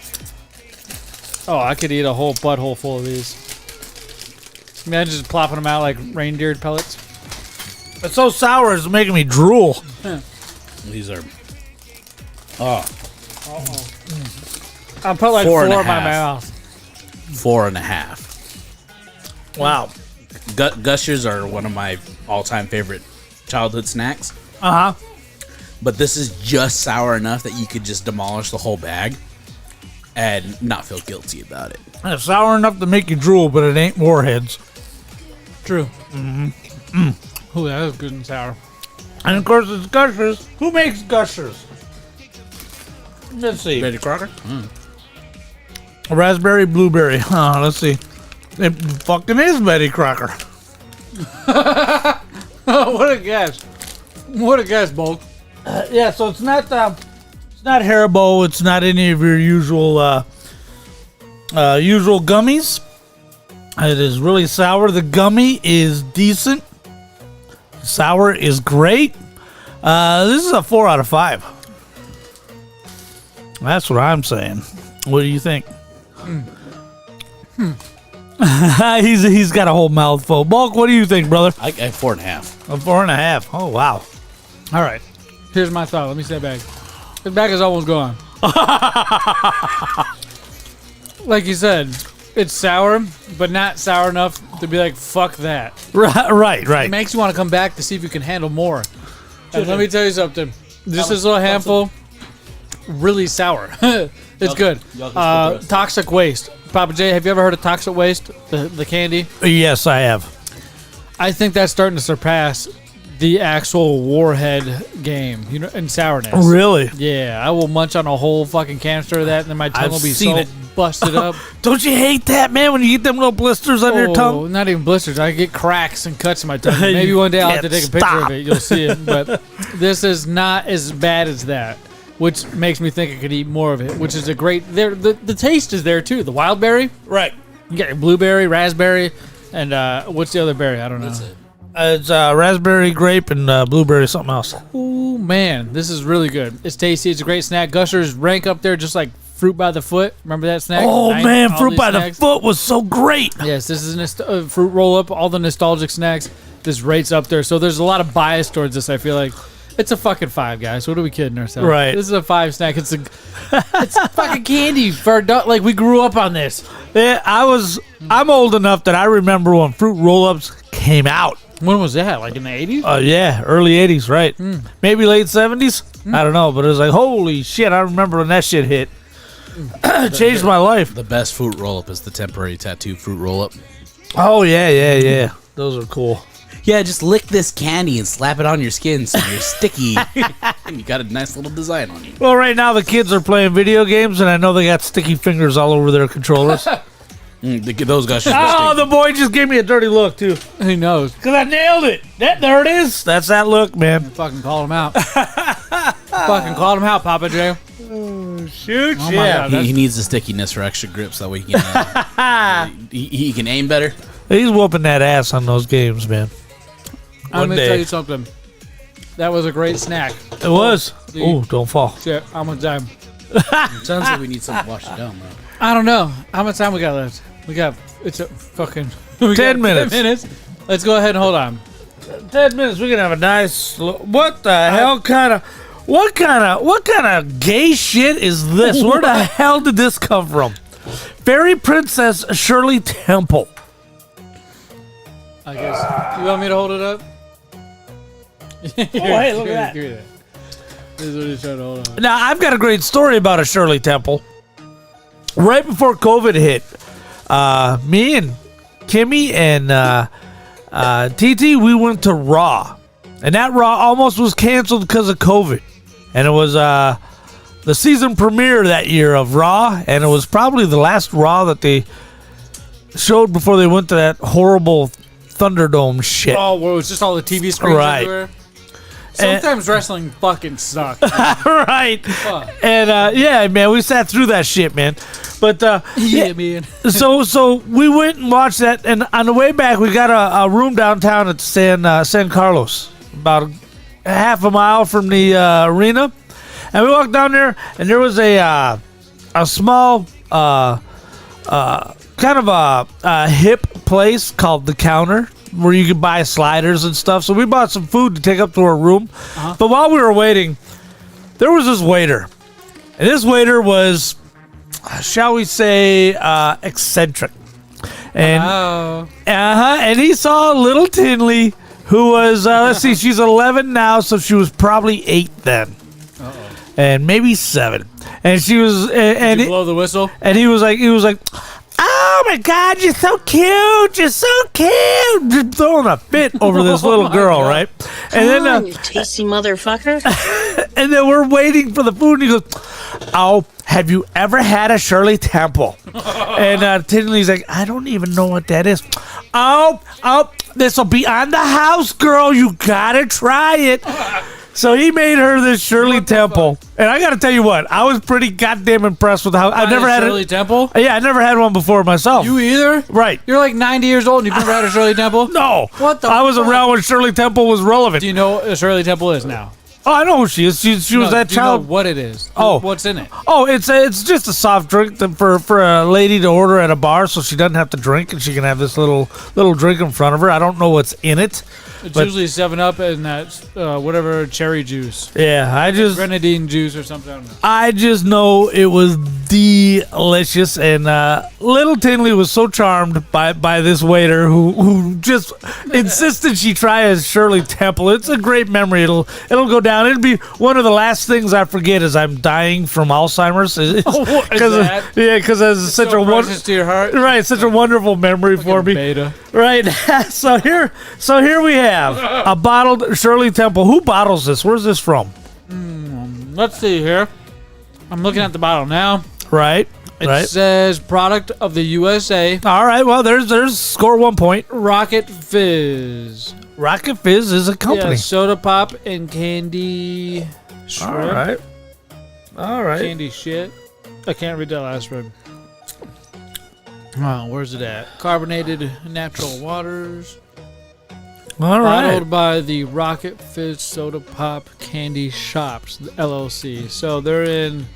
Oh, I could eat a whole butthole full of these. Imagine just plopping them out like reindeer pellets. It's so sour, it's making me drool. These are. Oh. I'll put like 4 4 and a in my half. mouth. 4.5. Wow. Gushers are one of my all-time favorite childhood snacks. Uh-huh. But this is just sour enough that you could just demolish the whole bag and not feel guilty about it. It's sour enough to make you drool, but it ain't Warheads. True. Mm-hmm. Ooh, that was good and sour. And of course, it's Gushers. Who makes Gushers? Let's see. Betty Crocker? Raspberry, blueberry. Let's see. It fucking is Betty Crocker. What a guess. What a guess, Bulk. Yeah, so it's not Haribo. It's not any of your usual gummies. It is really sour. The gummy is decent. Sour is great. This is a 4 out of 5. That's what I'm saying. What do you think? He's got a whole mouthful. Bulk, what do you think, brother? I 4.5. A 4.5. Oh wow. All right. Here's my thought. Let me step back. The bag is almost gone. Like you said, it's sour, but not sour enough to be like, fuck that. Right. It makes you want to come back to see if you can handle more. And let me tell you something. Just this little handful, really sour. It's good. Toxic waste. Papa J, have you ever heard of toxic waste? The candy? Yes, I have. I think that's starting to surpass the actual Warhead game, in sourness. Oh, really? Yeah, I will munch on a whole fucking canister of that, and then my tongue will be so busted up. Don't you hate that, man, when you get them little blisters on your tongue? Not even blisters. I get cracks and cuts in my tongue. Maybe one day I'll have to take a picture of it. You'll see it. But this is not as bad as that, which makes me think I could eat more of it, which is a great... The taste is there, too. The wild berry. Right. You got your blueberry, raspberry, and what's the other berry? I don't know. It's raspberry, grape, and blueberry, something else. Oh, man. This is really good. It's tasty. It's a great snack. Gushers rank up there just like Fruit by the Foot. Remember that snack? Oh, man. Fruit by the Foot was so great. Yes, this is a fruit roll-up. All the nostalgic snacks. This rates up there. So there's a lot of bias towards this, I feel like. It's a fucking 5, guys. What are we kidding ourselves? Right. This is a 5 snack. It's fucking candy for adult. Like, we grew up on this. Yeah, I'm old enough that I remember when fruit roll-ups came out. When was that? Like in the 80s? Yeah, early 80s, right. Maybe late 70s? I don't know, but it was like, holy shit, I remember when that shit hit. Changed my life. The best fruit roll-up is the temporary tattoo fruit roll-up. Oh, yeah. Those are cool. Yeah, just lick this candy and slap it on your skin so you're sticky. And you got a nice little design on you. Well, right now the kids are playing video games, and I know they got sticky fingers all over their controllers. Those guys should the boy just gave me a dirty look, too. He knows. Because I nailed it. There it is. That's that look, man. Fucking called him out. Fucking called him out, Pappa J. Oh, shoot, oh yeah. He needs the stickiness for extra grips. That way he can, he can aim better. He's whooping that ass on those games, man. I'm going to tell you something. That was a great snack. It was. Oh, don't fall. Shit, how much time? It sounds like we need something to wash it down, bro. I don't know. How much time we got left? It's a fucking... 10 minutes. 10 minutes. Let's go ahead and hold on. 10 minutes. We can have a nice... What the hell kind of... What kind of gay shit is this? Where the hell did this come from? Fairy Princess Shirley Temple. I guess. You want me to hold it up? Hey, look at that. This is what he's trying to hold on. Now, I've got a great story about a Shirley Temple. Right before COVID hit, me and Kimmy and TT, we went to Raw. And that Raw almost was canceled because of COVID. And it was the season premiere that year of Raw. And it was probably the last Raw that they showed before they went to that horrible Thunderdome shit. Oh, where it was just all the TV screens everywhere? Sometimes wrestling fucking sucks. Right. Fuck. And yeah, man, we sat through that shit, man. But yeah, man. so we went and watched that, and on the way back, we got a room downtown at San Carlos, about a half a mile from the arena. And we walked down there, and there was a small kind of a hip place called The Counter, where you could buy sliders and stuff. So we bought some food to take up to our room. But while we were waiting, there was this waiter. And this waiter was, shall we say, eccentric. And and he saw little Tinley, who was, let's see, she's 11 now, so she was probably 8 then. And maybe 7. And she was... Did you blow the whistle? And he was like... Oh my God, you're so cute! You're so cute! Just throwing a fit over this little girl, right? And then, you tasty motherfucker. And then we're waiting for the food, and he goes, "Oh, have you ever had a Shirley Temple?" And Tinley's like, "I don't even know what that is." Oh, this will be on the house, girl. You gotta try it. So he made her this Shirley Temple, and I got to tell you what, I was pretty goddamn impressed with how I've never had Shirley Temple. Yeah, I never had one before myself. You either? Right. You're like 90 years old and you've never had a Shirley Temple? No. What the? I was around when Shirley Temple was relevant. Do you know what a Shirley Temple is now? Oh, I know who she is. She was that do child. You know what it is? Oh, what's in it? Oh, it's just a soft drink for a lady to order at a bar, so she doesn't have to drink, and she can have this little drink in front of her. I don't know what's in it. It's usually 7-Up and that whatever cherry juice. Yeah, grenadine juice or something. I don't know. I just know it was delicious, and little Tinley was so charmed by this waiter who just insisted she try a Shirley Temple. It's a great memory. It'll go down. It'll be one of the last things I forget as I'm dying from Alzheimer's. What is that? Yeah, because it's such a precious to your heart. Right, such a wonderful memory for me. Beta. Right. So here we have a bottled Shirley Temple. Who bottles this? Where's this from? Let's see here. I'm looking at the bottle now. Right. It says product of the USA. All right. Well, there's score 1 point. Rocket Fizz. Rocket Fizz is a company. Yeah, soda pop and candy. Shrimp. All right. Candy shit. I can't read that last word. Oh, where's it at? Carbonated natural waters. All right. Bottled by the Rocket Fizz Soda Pop Candy Shops, the LLC. So they're in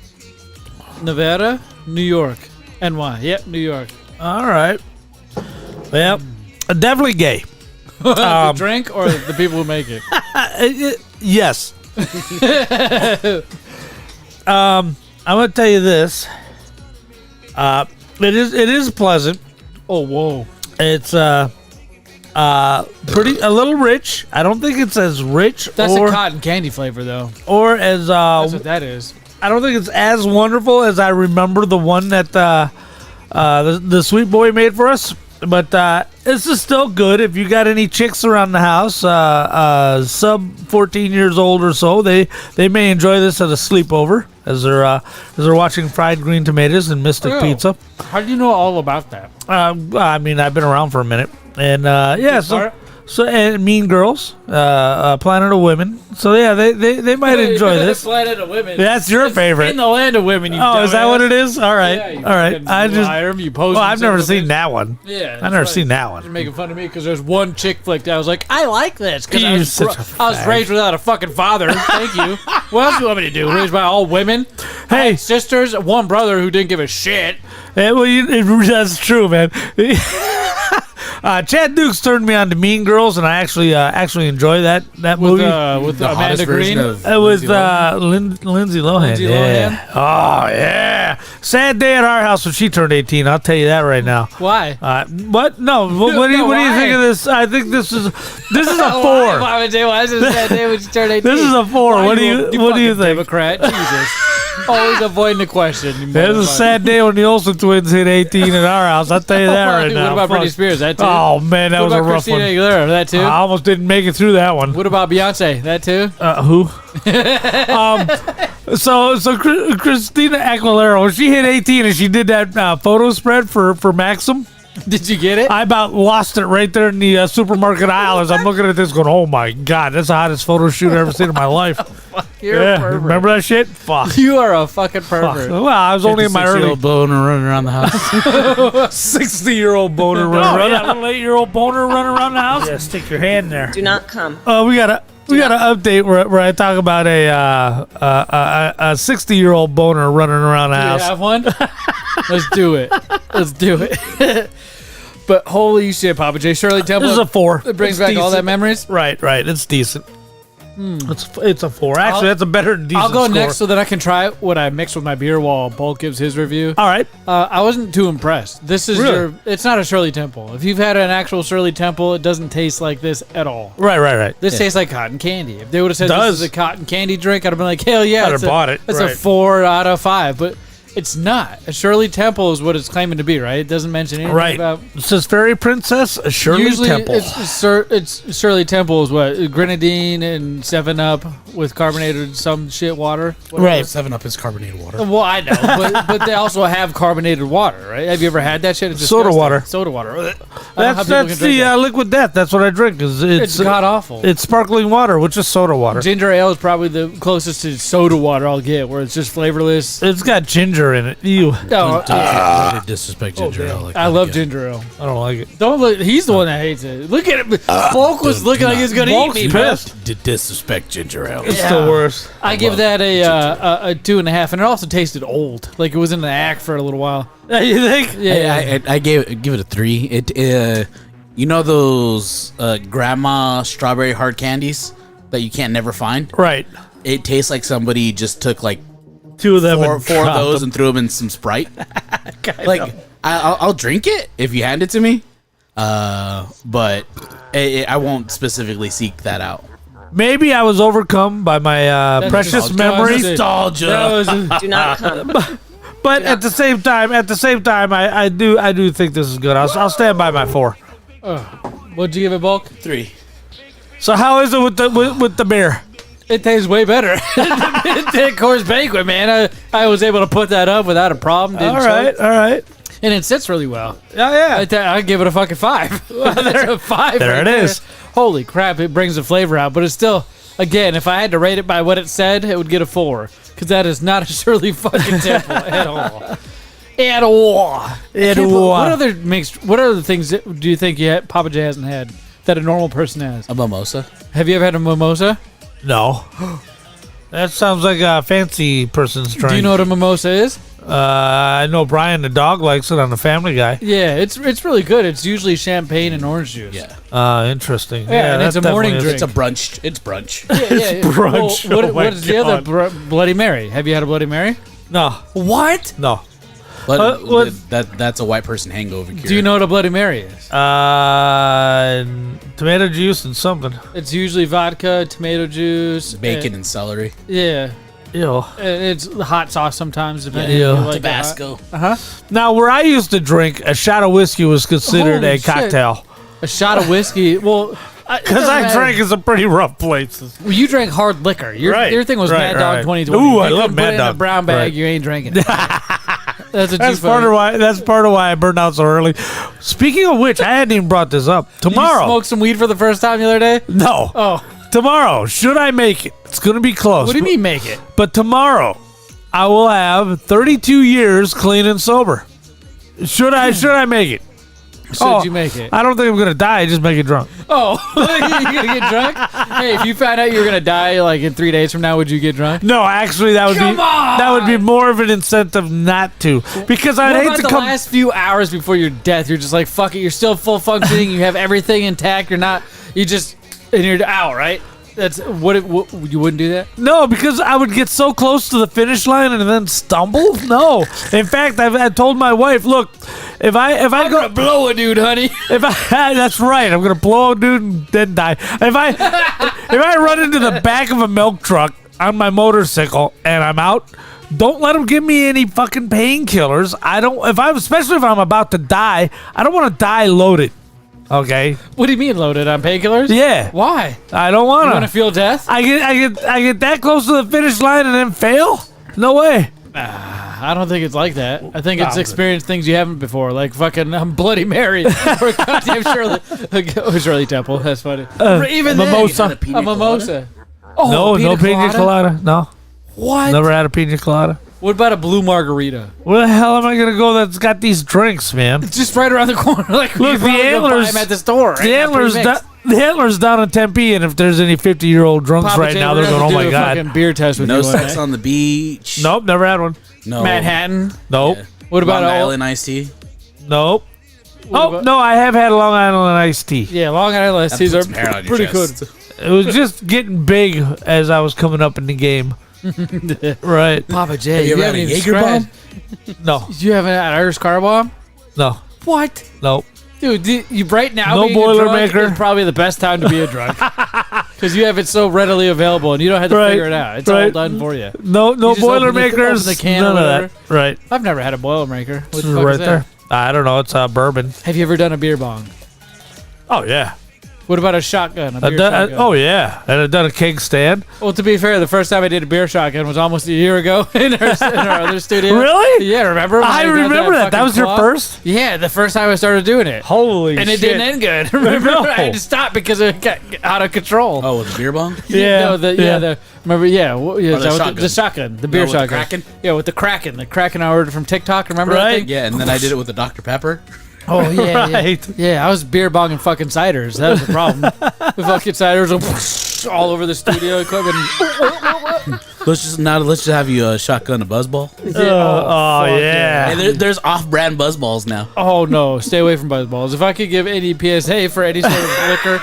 Nevada, New York, NY. Yep, New York. All right. Yep. Definitely gay. The drink or the people who make it? Yes. I'm gonna tell you this. It is pleasant. Oh, whoa. It's pretty a little rich. I don't think it's as rich. That's or, a cotton candy flavor, though. Or as That's what that is. I don't think it's as wonderful as I remember the one that the sweet boy made for us. But this is still good. If you got any chicks around the house, sub 14 years old or so, they may enjoy this at a sleepover as they're watching Fried Green Tomatoes and Mystic Pizza. How do you know all about that? I mean, I've been around for a minute, and so and Mean Girls, Planet of Women. So yeah, they might enjoy this. Planet of Women. That's your favorite. In the Land of Women. You is that what it is? All right, Yeah, all right. I've never seen that one. Yeah, I've never seen that one. You're making fun of me because there's one chick flick that I was like, I like this because I was raised without a fucking father. Thank you. What else do you want me to do? Raised by all women? Hey, sisters, one brother who didn't give a shit. Yeah, well, that's true, man. Chad Dukes turned me on to Mean Girls, and I actually enjoy that movie with the Amanda Green. With Lindsay Lohan. Yeah. Oh yeah. Sad day at our house when she turned 18. I'll tell you that right now. Why? What? No. What do you think of this? I think this is a 4. Why is it a sad day when she turned 18? This is a 4. What do you think? Democrat. Jesus. Always avoiding the question. It was a sad day when the Olsen twins hit 18 at our house. I'll tell you that right now. What about Britney Spears? That too? Oh man, that was a rough Christina one. Aguilera? That too? I almost didn't make it through that one. What about Beyonce? That too? Who? So Christina Aguilera, when she hit 18 and she did that photo spread for Maxim. Did you get it? I about lost it right there in the supermarket aisle as I'm looking at this going, oh my God, that's the hottest photo shoot I've ever seen in my life. You're a pervert. Remember that shit? Fuck. You are a fucking pervert. Fuck. Well, I was only in my early... 56-year-old boner running around the house. 60-year-old boner running around. Yeah, little 8-year-old boner running around the house. Yeah, stick your hand there. Do not come. We got an update where I talk about a 60-year-old boner running around the house. Do you have one? Let's do it. Let's do it. But holy shit, Pappa J. Shirley Temple. This is a 4. It brings back all that memories? Right. It's decent. It's a 4. Actually, that's a better than decent I'll go score. next so that I can try what I mixed with my beer while Bolt gives his review. All right. I wasn't too impressed. This is Really? it's not a Shirley Temple. If you've had an actual Shirley Temple, it doesn't taste like this at all. Right. This tastes like cotton candy. If they would have said Does. this is a cotton candy drink, I'd have been like, hell yeah. I'd have bought it. That's Right. a 4 out of 5. But it's not. A Shirley Temple is what it's claiming to be, right? It doesn't mention anything Right. about... It says Fairy Princess Shirley Usually Temple. it's Shirley Temple is what? Grenadine and 7-Up with carbonated some shit water. Whatever. Right. 7-Up is carbonated water. Well, I know, but they also have carbonated water, right? Have you ever had that shit? It's Soda disgusting. water. Soda water. That's the liquid death. That's what I drink. It's god awful. It's sparkling water, which is soda water. Ginger ale is probably the closest to soda water I'll get, where it's just flavorless. It's got ginger in it. Ew. No, Don't disrespect ginger ale. Like I love ginger ale. I don't like it. Don't look. He's the one that hates it. Look at him. Folk was looking like he's gonna eat me, bro. Disrespect ginger ale. It's the worst. I give that a 2.5, and it also tasted old. Like it was in the act for a little while. You think? Yeah. I give it a 3. It you know those grandma strawberry hard candies that you can't never find? Right. It tastes like somebody just took like 2 of them, four and of those them. and threw them in some Sprite. Like I'll drink it if you hand it to me, but I won't specifically seek that out. Maybe I was overcome by my precious memory. Nostalgia. Do not come. But at the same time, I do think this is good. I'll stand by my 4. What'd you give it, Bulk? 3. So how is it with the beer? It tastes way better. The Coors Banquet, man. I was able to put that up without a problem. All right. And it sits really well. Yeah. I'd give it a fucking 5. That's a 5. There right it is. Holy crap, it brings the flavor out. But it's still, again, if I had to rate it by what it said, it would get a 4. Because that is not a Shirley fucking Temple at all. At all. What other things do you think Papa J hasn't had that a normal person has? A mimosa. Have you ever had a mimosa? No. That sounds like a fancy person's drink. Do you know what a mimosa is? I know Brian the dog likes it on the Family Guy. Yeah, it's really good. It's usually champagne and orange juice. Yeah. Interesting. Yeah, and it's a morning drink. It's a brunch. It's brunch. Yeah. Brunch. Well, what is the other Bloody Mary? Have you had a Bloody Mary? No. What? No. But that's a white person hangover cure. Do you know what a Bloody Mary is? Tomato juice and something. It's usually vodka, tomato juice, bacon, and celery. Yeah. Ew. It's hot sauce sometimes, depending Yeah. on if you like Tabasco. Now, where I used to drink, a shot of whiskey was considered Holy a cocktail. shit. A shot of whiskey. Well, because I drank in some pretty rough places. Well, you drank hard liquor. Your thing was Mad Dog 2020. Ooh, I You love couldn't Mad put it Dog. in a brown bag. You ain't drinking it. That's part of why. That's part of why I burned out so early. Speaking of which, I hadn't even brought this up. Tomorrow, you smoked some weed for the first time the other day? No. Oh, tomorrow, should I make it? It's going to be close. What do you mean make it? But tomorrow, I will have 32 years clean and sober. Should I make it? Should you make it? I don't think I'm going to die. Just make it drunk. Oh, you gonna get drunk? Hey, if you found out you were gonna die like in 3 days from now, would you get drunk? No, actually, that would be more of an incentive not to, because I'd hate to the come. last few hours before your death, you're just like, fuck it. You're still full functioning. You have everything intact. And you're out, right? That's what you wouldn't do that? No, because I would get so close to the finish line and then stumble. No, in fact, I told my wife, look, if I I'm gonna blow a dude, honey. That's right, I'm gonna blow a dude and then die. If I run into the back of a milk truck on my motorcycle and I'm out, don't let them give me any fucking painkillers. Especially if I'm about to die, I don't want to die loaded. Okay. What do you mean loaded on painkillers? Yeah. Why? I don't want to. You want to feel death? I get that close to the finish line and then fail? No way. I don't think it's like that. I think it's experienced things you haven't before, like fucking Bloody Mary or goddamn Shirley Temple. That's funny. Even mimosa. A mimosa. Oh, no pina colada. No. What? Never had a pina colada. What about a blue margarita? Where the hell am I gonna go that's got these drinks, man? It's just right around the corner. Like, look, the Antlers at the store. Right? The Antlers down in Tempe, and if there's any 50-year-old drunks Papa right J, now, they're going, "Oh my god!" Fucking beer test with no you sex on the beach. Nope, never had one. No Manhattan. Nope. Yeah. What about Long Island iced tea? Nope. No, I have had Long Island iced tea. Yeah, Long Island iced teas are pretty good. It was just getting big as I was coming up in the game. Right. Papa J, have you ever had a Jaeger bomb? No. You haven't had Irish car bomb? No. What? Nope. Dude, you right now no being a Boilermaker. drunk is probably the best time to be a drunk because you have it so readily available and you don't have to figure it out. It's all done for you. No Boilermakers. The can none or of whatever. that. Right. I've never had a Boilermaker. What the fuck right is that? there. I don't know. It's bourbon. Have you ever done a beer bong? Oh yeah. What about a shotgun? Shotgun? Oh yeah, and I've done a keg stand. Well, to be fair, the first time I did a beer shotgun was almost a year ago in our other studio. Really? Yeah, remember? I remember that. That was your first? Yeah, the first time I started doing it. Holy shit. And it didn't end good. Remember? No. I had to stop because it got out of control. Oh, with the beer bong? Yeah. The shotgun. The beer shotgun. The Kraken? Yeah, with the Kraken I ordered from TikTok. Remember that thing? Yeah, and then I did it with the Dr. Pepper. Oh, yeah, right. Yeah, I was beer bonging fucking ciders. That was the problem. The fucking ciders were all over the studio equipment. Let's just have you shotgun a buzzball. Yeah. Hey, there's off-brand buzzballs now. Oh, no. Stay away from buzzballs. If I could give any PSA for any sort of liquor,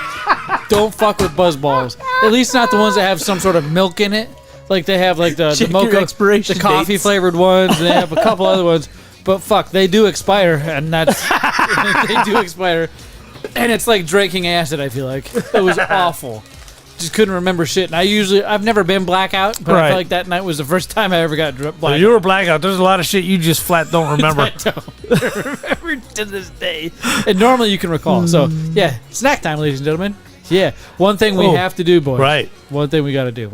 don't fuck with buzzballs. At least not the ones that have some sort of milk in it. Like they have like the mocha, the coffee-flavored ones. And they have a couple other ones. But fuck, they do expire, and that's they do expire, and it's like drinking acid. I feel like it was awful. Just couldn't remember shit. And I've never been blackout, but I feel like that night was the first time I ever got blackout. Well, you were blackout. There's a lot of shit you just flat don't remember. I don't remember to this day. And normally you can recall. So, yeah, snack time, ladies and gentlemen. Yeah, one thing we have to do, boys. Right. One thing we got to do.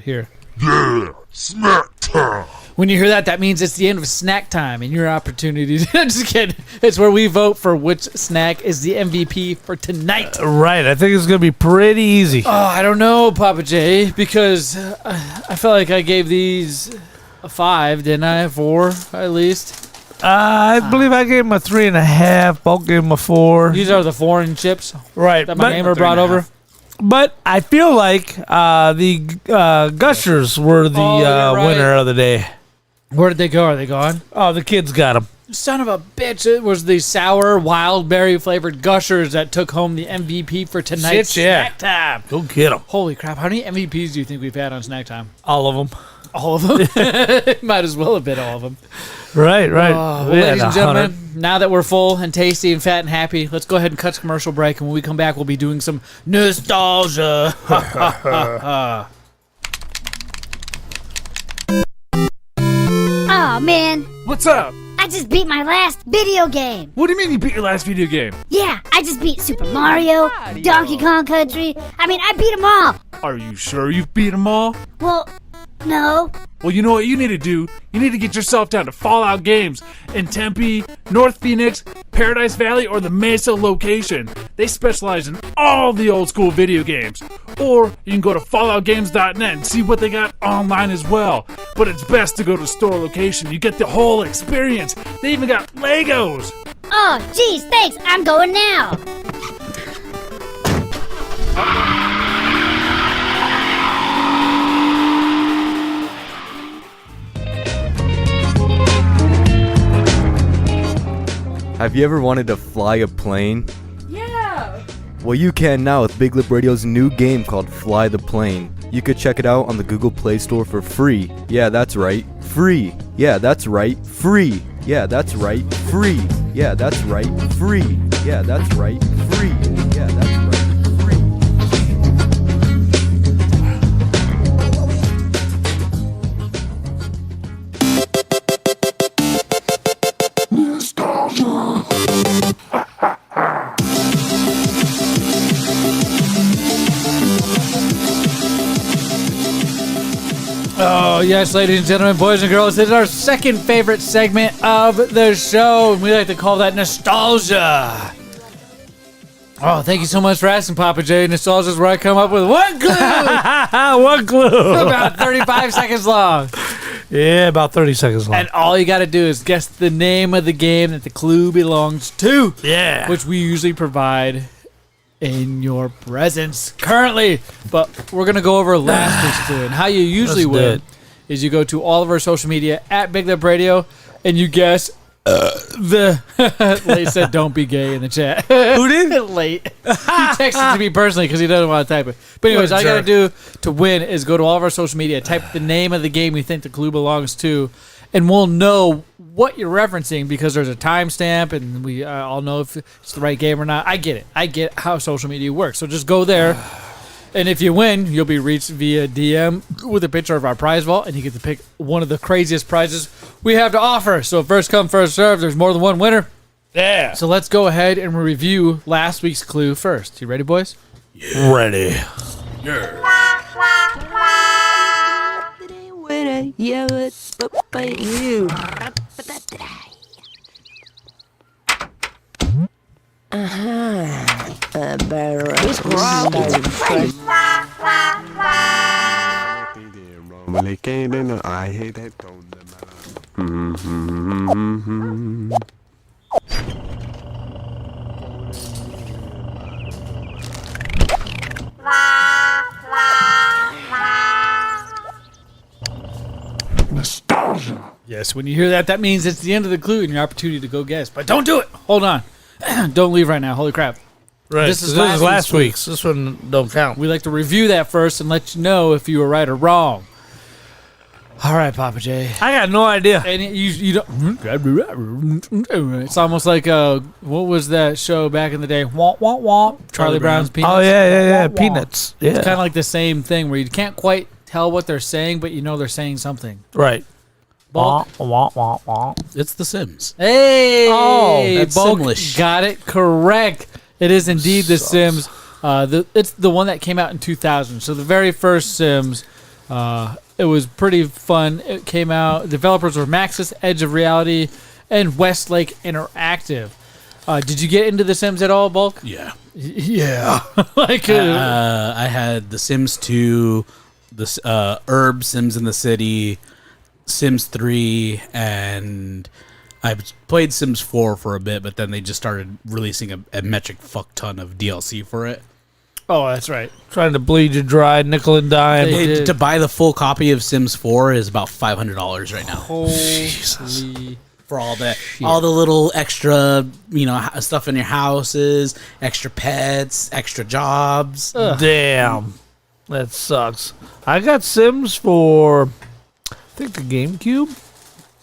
Here. Yeah, snack time. When you hear that, that means it's the end of snack time and your opportunity. Just kidding. It's where we vote for which snack is the MVP for tonight. Right. I think it's going to be pretty easy. Oh, I don't know, Pappa J, because I felt like I gave these a 5, didn't I? 4, at least. I believe I gave him a 3.5. Both gave him a 4. These are the foreign chips, right? That my gamer brought over. But I feel like the Gushers were the winner of the day. Where did they go? Are they gone? Oh, the kids got them. Son of a bitch! It was the sour wild berry flavored Gushers that took home the MVP for tonight's snack time. Go get them. Holy crap! How many MVPs do you think we've had on snack time? All of them. All of them? Might as well have been all of them. Right. Well, ladies and gentlemen, now that we're full and tasty and fat and happy, let's go ahead and cut to commercial break. And when we come back, we'll be doing some nostalgia. Oh, man. What's up? I just beat my last video game. What do you mean you beat your last video game? Yeah, I just beat Super Mario, Donkey Kong Country. I mean, I beat them all. Are you sure you've beat them all? Well, no. Well, you know what you need to do? You need to get yourself down to Fallout Games in Tempe, North Phoenix, Paradise Valley, or the Mesa location. They specialize in all the old school video games. Or you can go to falloutgames.net and see what they got online as well. But it's best to go to store location. You get the whole experience. They even got Legos. Oh, geez, thanks. I'm going now. Have you ever wanted to fly a plane? Yeah. Well, you can now with Big Lip Radio's new game called Fly the Plane. You could check it out on the Google Play Store for free. Yeah, that's right, free. Yeah, that's right, free. Yeah, that's right, free. Yeah, that's right, free. Yeah, that's right, free. Yeah, that's right, free. Oh, yes, ladies and gentlemen, boys and girls, this is our second favorite segment of the show, and we like to call that nostalgia. Oh, thank you so much for asking, Pappa J. Nostalgia is where I come up with one clue. One clue. About 35 seconds long. Yeah, about 30 seconds long. And all you got to do is guess the name of the game that the clue belongs to. Yeah. Which we usually provide in your presence currently. But we're going to go over last week's clue. And how you usually win is you go to all of our social media at BigLipRadio and you guess Late said don't be gay in the chat. Who did? Late. He texted to me personally because he doesn't want to type it. But anyways, all you got to do to win is go to all of our social media, type the name of the game you think the clue belongs to, and we'll know what you're referencing because there's a timestamp and we all know if it's the right game or not. I get it. I get how social media works. So just go there. And if you win, you'll be reached via DM with a picture of our prize vault, and you get to pick one of the craziest prizes we have to offer. So first come, first serve. There's more than one winner. Yeah. So let's go ahead and review last week's clue first. You ready, boys? Yeah. Ready. I hate that. Nostalgia. Yes, when you hear that, that means it's the end of the clue and your opportunity to go guess. But don't do it. Hold on. Don't leave right now. Holy crap. Right. This is last week's. This one don't count. We like to review that first and let you know if you were right or wrong. All right, Pappa J. I got no idea. And you don't. It's almost like what was that show back in the day? Womp womp womp. Charlie Brown's Peanuts. Oh yeah, Womp, womp. Peanuts. Yeah. It's kind of like the same thing where you can't quite tell what they're saying, but you know they're saying something. Right. Wah, wah, wah, wah. It's The Sims. Hey, that's Bulk Simlish. got it correct. It is indeed The Sims. It's the one that came out in 2000. So the very first Sims. It was pretty fun. It came out. Developers were Maxis, Edge of Reality, and Westlake Interactive. Did you get into The Sims at all, Bulk? Yeah. Yeah. I had The Sims 2, the Herb Sims in the City, Sims 3, and I played Sims 4 for a bit, but then they just started releasing a metric fuck ton of DLC for it. Oh, that's right. Trying to bleed you dry, nickel and dime. To buy the full copy of Sims 4 is about $500 right now. Holy Jesus. For all the little extra, stuff in your houses, extra pets, extra jobs. Damn. That sucks. I got Sims for, I think, the GameCube.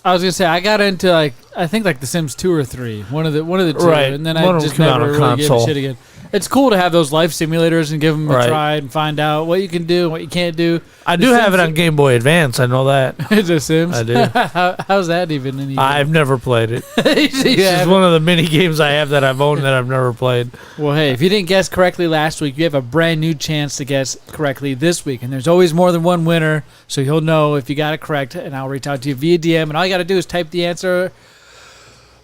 I was gonna say I got into I think The Sims 2 or 3, one of the two, Right. and then One I of just them came out never on really gave a console. shit again. It's cool to have those life simulators and give them a Right. try and find out what you can do and what you can't do. I do have it on Game Boy Advance. I know that. The Sims. I do. How's that even? I've never played it. It's You just haven't? one of the mini games I have that I've owned that I've never played. Well, hey, if you didn't guess correctly last week, you have a brand new chance to guess correctly this week. And there's always more than one winner, so you'll know if you got it correct. And I'll reach out to you via DM. And all you got to do is type the answer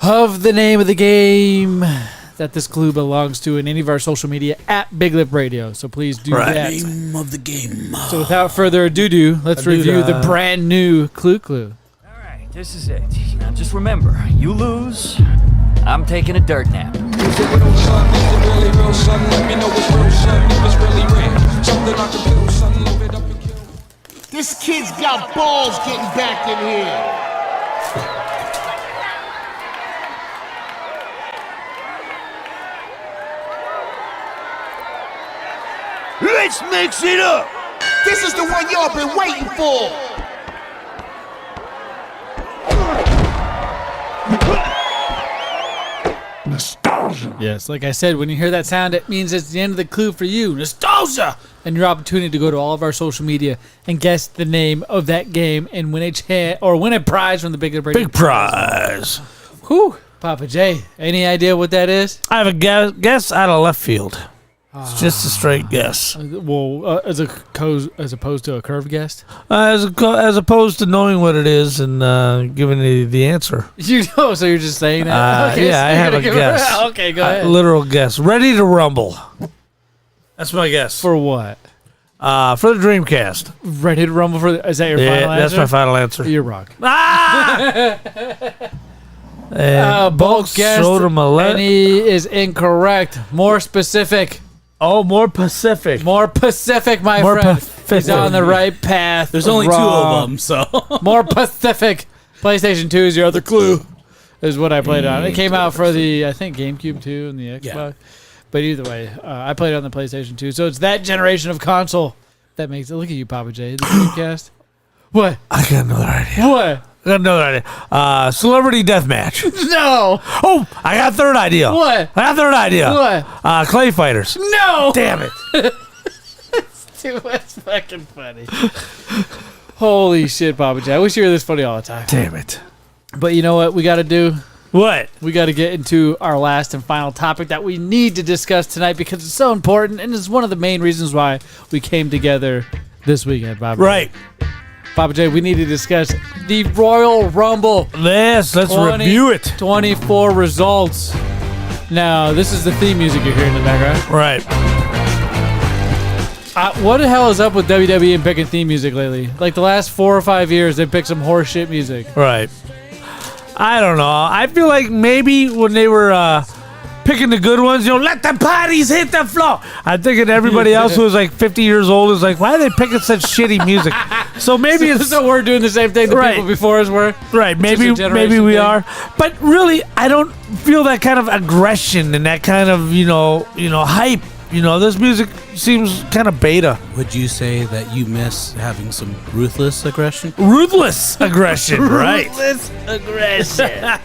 of the name of the game that this clue belongs to in any of our social media at BigLipRadio. So please do that. Name of the game. So without further ado, let's review the brand new Clue. All right, this is it. Now just remember, you lose, I'm taking a dirt nap. This kid's got balls getting back in here. Let's mix it up. This is the one y'all been waiting for. Nostalgia. Yes, like I said, when you hear that sound, it means it's the end of the clue for you. Nostalgia! And your opportunity to go to all of our social media and guess the name of that game and win a prize from the Big prize. Whew. Pappa J, any idea what that is? I have a guess out of left field. It's just a straight guess. Well, as opposed to a curved guess? As opposed to knowing what it is and giving the answer. You know, so you're just saying that? Okay, yeah, so I have a guess. Okay, go ahead. Literal guess. Ready to Rumble. That's my guess. For what? For the Dreamcast. Ready to Rumble is that your final answer? That's my final answer. You're wrong. And Bulk guessed, showed him a and he is incorrect. More specific. Oh, more Pacific. More Pacific, my More friend. Pacific. He's on the right path. There's only two of them, so. More Pacific. PlayStation 2 is your other clue, is what I played on. It came out for the, I think, GameCube 2 and the Xbox. Yeah. But either way, I played it on the PlayStation 2. So it's that generation of console that makes it. Look at you, Pappa J. The Dreamcast. What? I got another idea. What? I got another idea. Celebrity Deathmatch. No. Oh, I got a third idea. What? I got a third idea. What? Clay Fighters. No. Damn it. That's fucking funny. Holy shit, Pappa J. I wish you were this funny all the time. Damn it. But you know what we got to do? What? We got to get into our last and final topic that we need to discuss tonight because it's so important and it's one of the main reasons why we came together this weekend, Pappa. Right. Pappa J, we need to discuss the Royal Rumble. Yes, let's review it. 24 results. Now, this is the theme music you're hearing in the background. Right. What the hell is up with WWE and picking theme music lately? Like the last 4 or 5 years, they picked some horse shit music. Right. I don't know. I feel like maybe when they were picking the good ones, let the parties hit the floor. I'm thinking everybody else who was like 50 years old is like, why are they picking such shitty music? So maybe it's so we're doing the same thing the people before us were. Right. Maybe we are. But really, I don't feel that kind of aggression and that kind of hype. This music seems kind of beta. Would you say that you miss having some ruthless aggression? Ruthless aggression, right? Ruthless aggression.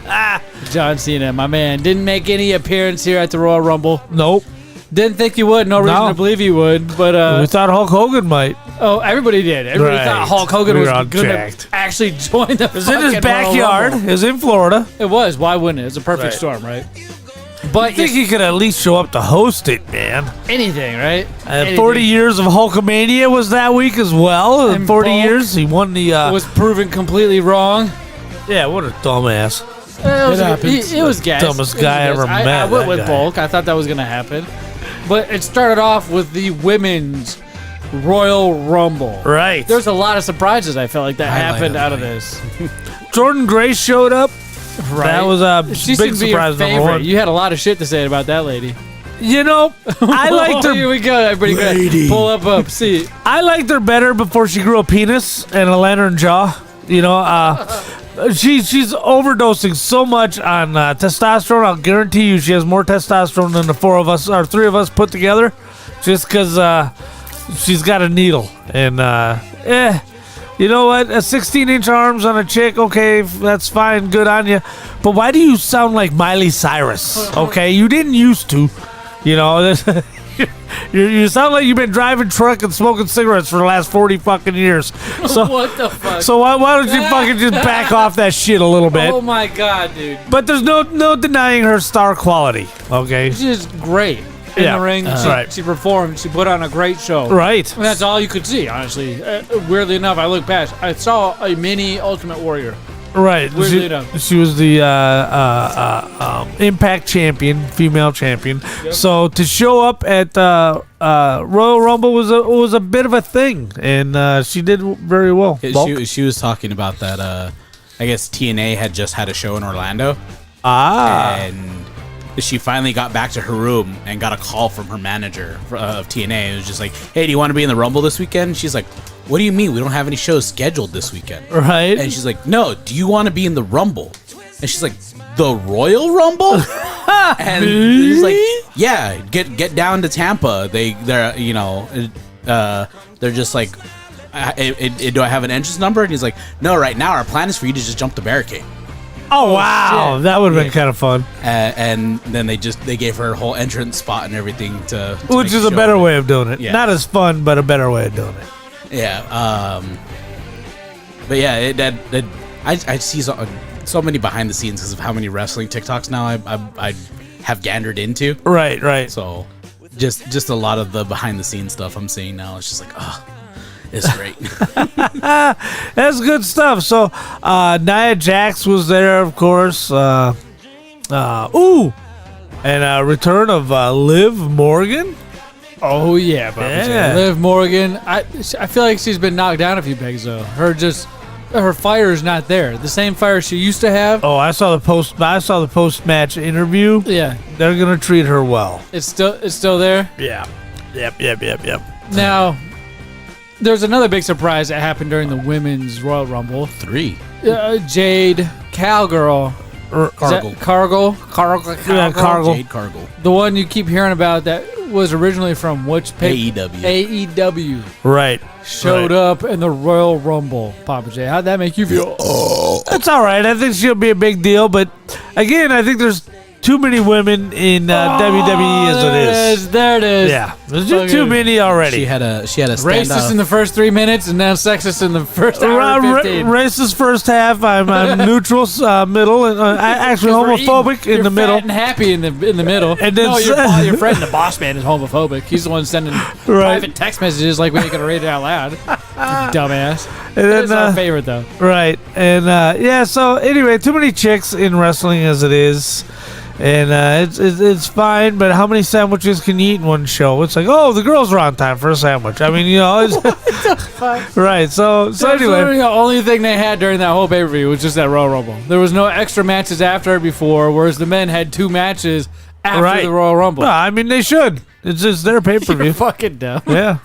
John Cena, my man, didn't make any appearance here at the Royal Rumble. Nope. Didn't think you would. No reason to believe you would. But we thought Hulk Hogan might. Oh, everybody did. Everybody thought Hulk Hogan was going to actually join the. It was in his backyard. It was in Florida. It was. Why wouldn't it? It's a perfect storm, right? But I think he could at least show up to host it, man. Anything, right? 40 years of Hulkamania was that week as well. In 40 years, he won the. Was proven completely wrong. Yeah, what a dumbass. It was gas. Dumbest guy I ever met. I went with Bulk. I thought that was going to happen. But it started off with the women's Royal Rumble. Right. There's a lot of surprises I felt like that happened out of this. Jordan Grace showed up. Right. That was a big surprise. Number one. You had a lot of shit to say about that lady. You know, I liked her. Here we go. Everybody go. Pull up. See. I liked her better before she grew a penis and a lantern jaw. You know, she's overdosing so much on testosterone. I'll guarantee you she has more testosterone than the three of us put together, just because she's got a needle. And you know what? A 16-inch arms on a chick, okay, that's fine, good on you. But why do you sound like Miley Cyrus? Okay, you didn't used to. You know, you sound like you've been driving truck and smoking cigarettes for the last 40 fucking years. So what the fuck? So why don't you fucking just back off that shit a little bit? Oh my god, dude. But there's no denying her star quality. Okay, she's great in the ring. She performed. She put on a great show. Right. And that's all you could see, honestly. Weirdly enough, I looked past. I saw a mini Ultimate Warrior. Right. Weirdly enough. She was the Impact champion, female champion. Yep. So to show up at Royal Rumble was a bit of a thing, and she did very well. She was talking about that. I guess TNA had just had a show in Orlando. And she finally got back to her room and got a call from her manager of TNA. It was just like, "Hey, do you want to be in the Rumble this weekend?" She's like, "What do you mean? We don't have any shows scheduled this weekend." Right. And she's like, "No, do you want to be in the Rumble?" And she's like, "The Royal Rumble?" And he's like, "Yeah, get down to Tampa. They're just like, do I have an entrance number?" And he's like, "No, right now our plan is for you to just jump the barricade." Oh wow, shit. That would have been kind of fun. And then they gave her a whole entrance spot and everything to which is a better way of doing it. Yeah. Not as fun, but a better way of doing it. Yeah. But yeah, I see so many behind the scenes because of how many wrestling TikToks now I have gandered into. Right. So just a lot of the behind the scenes stuff I'm seeing now. It's just like, oh, it's great. That's good stuff. So Nia Jax was there, of course. And a return of Liv Morgan. Oh yeah, Liv Morgan. I feel like she's been knocked down a few pegs though. Her fire is not there. The same fire she used to have. Oh, I saw the post match interview. Yeah, they're gonna treat her well. It's still there. Yeah. Yep. Now, there's another big surprise that happened during the women's Royal Rumble. 3. Jade Cowgirl. Cargill. Yeah, Cargill. Jade Cargill. The one you keep hearing about that was originally from which AEW. Right. Showed up in the Royal Rumble. Pappa J, how'd that make you feel? It's all right. I think she'll be a big deal, but again, I think there's too many women in WWE as it is. There it is. Yeah, there's just too many already. She had a racist in the first 3 minutes, and now sexist in the first hour and 15. Racist first half. I'm neutral, middle, and actually homophobic in the middle. Fat and happy in the middle. And then your friend, the boss man, is homophobic. He's the one sending private text messages like we ain't gonna read it out loud. Dumbass. That's our favorite though. Right, and so anyway, too many chicks in wrestling as it is. And it's fine, but how many sandwiches can you eat in one show? It's like, oh, the girls are on time for a sandwich. I mean, you know, it's right. So anyway, the only thing they had during that whole pay-per-view was just that Royal Rumble. There was no extra matches after it before, whereas the men had 2 matches after the Royal Rumble. No, I mean they should. It's just their pay-per-view. You're fucking dumb. Yeah.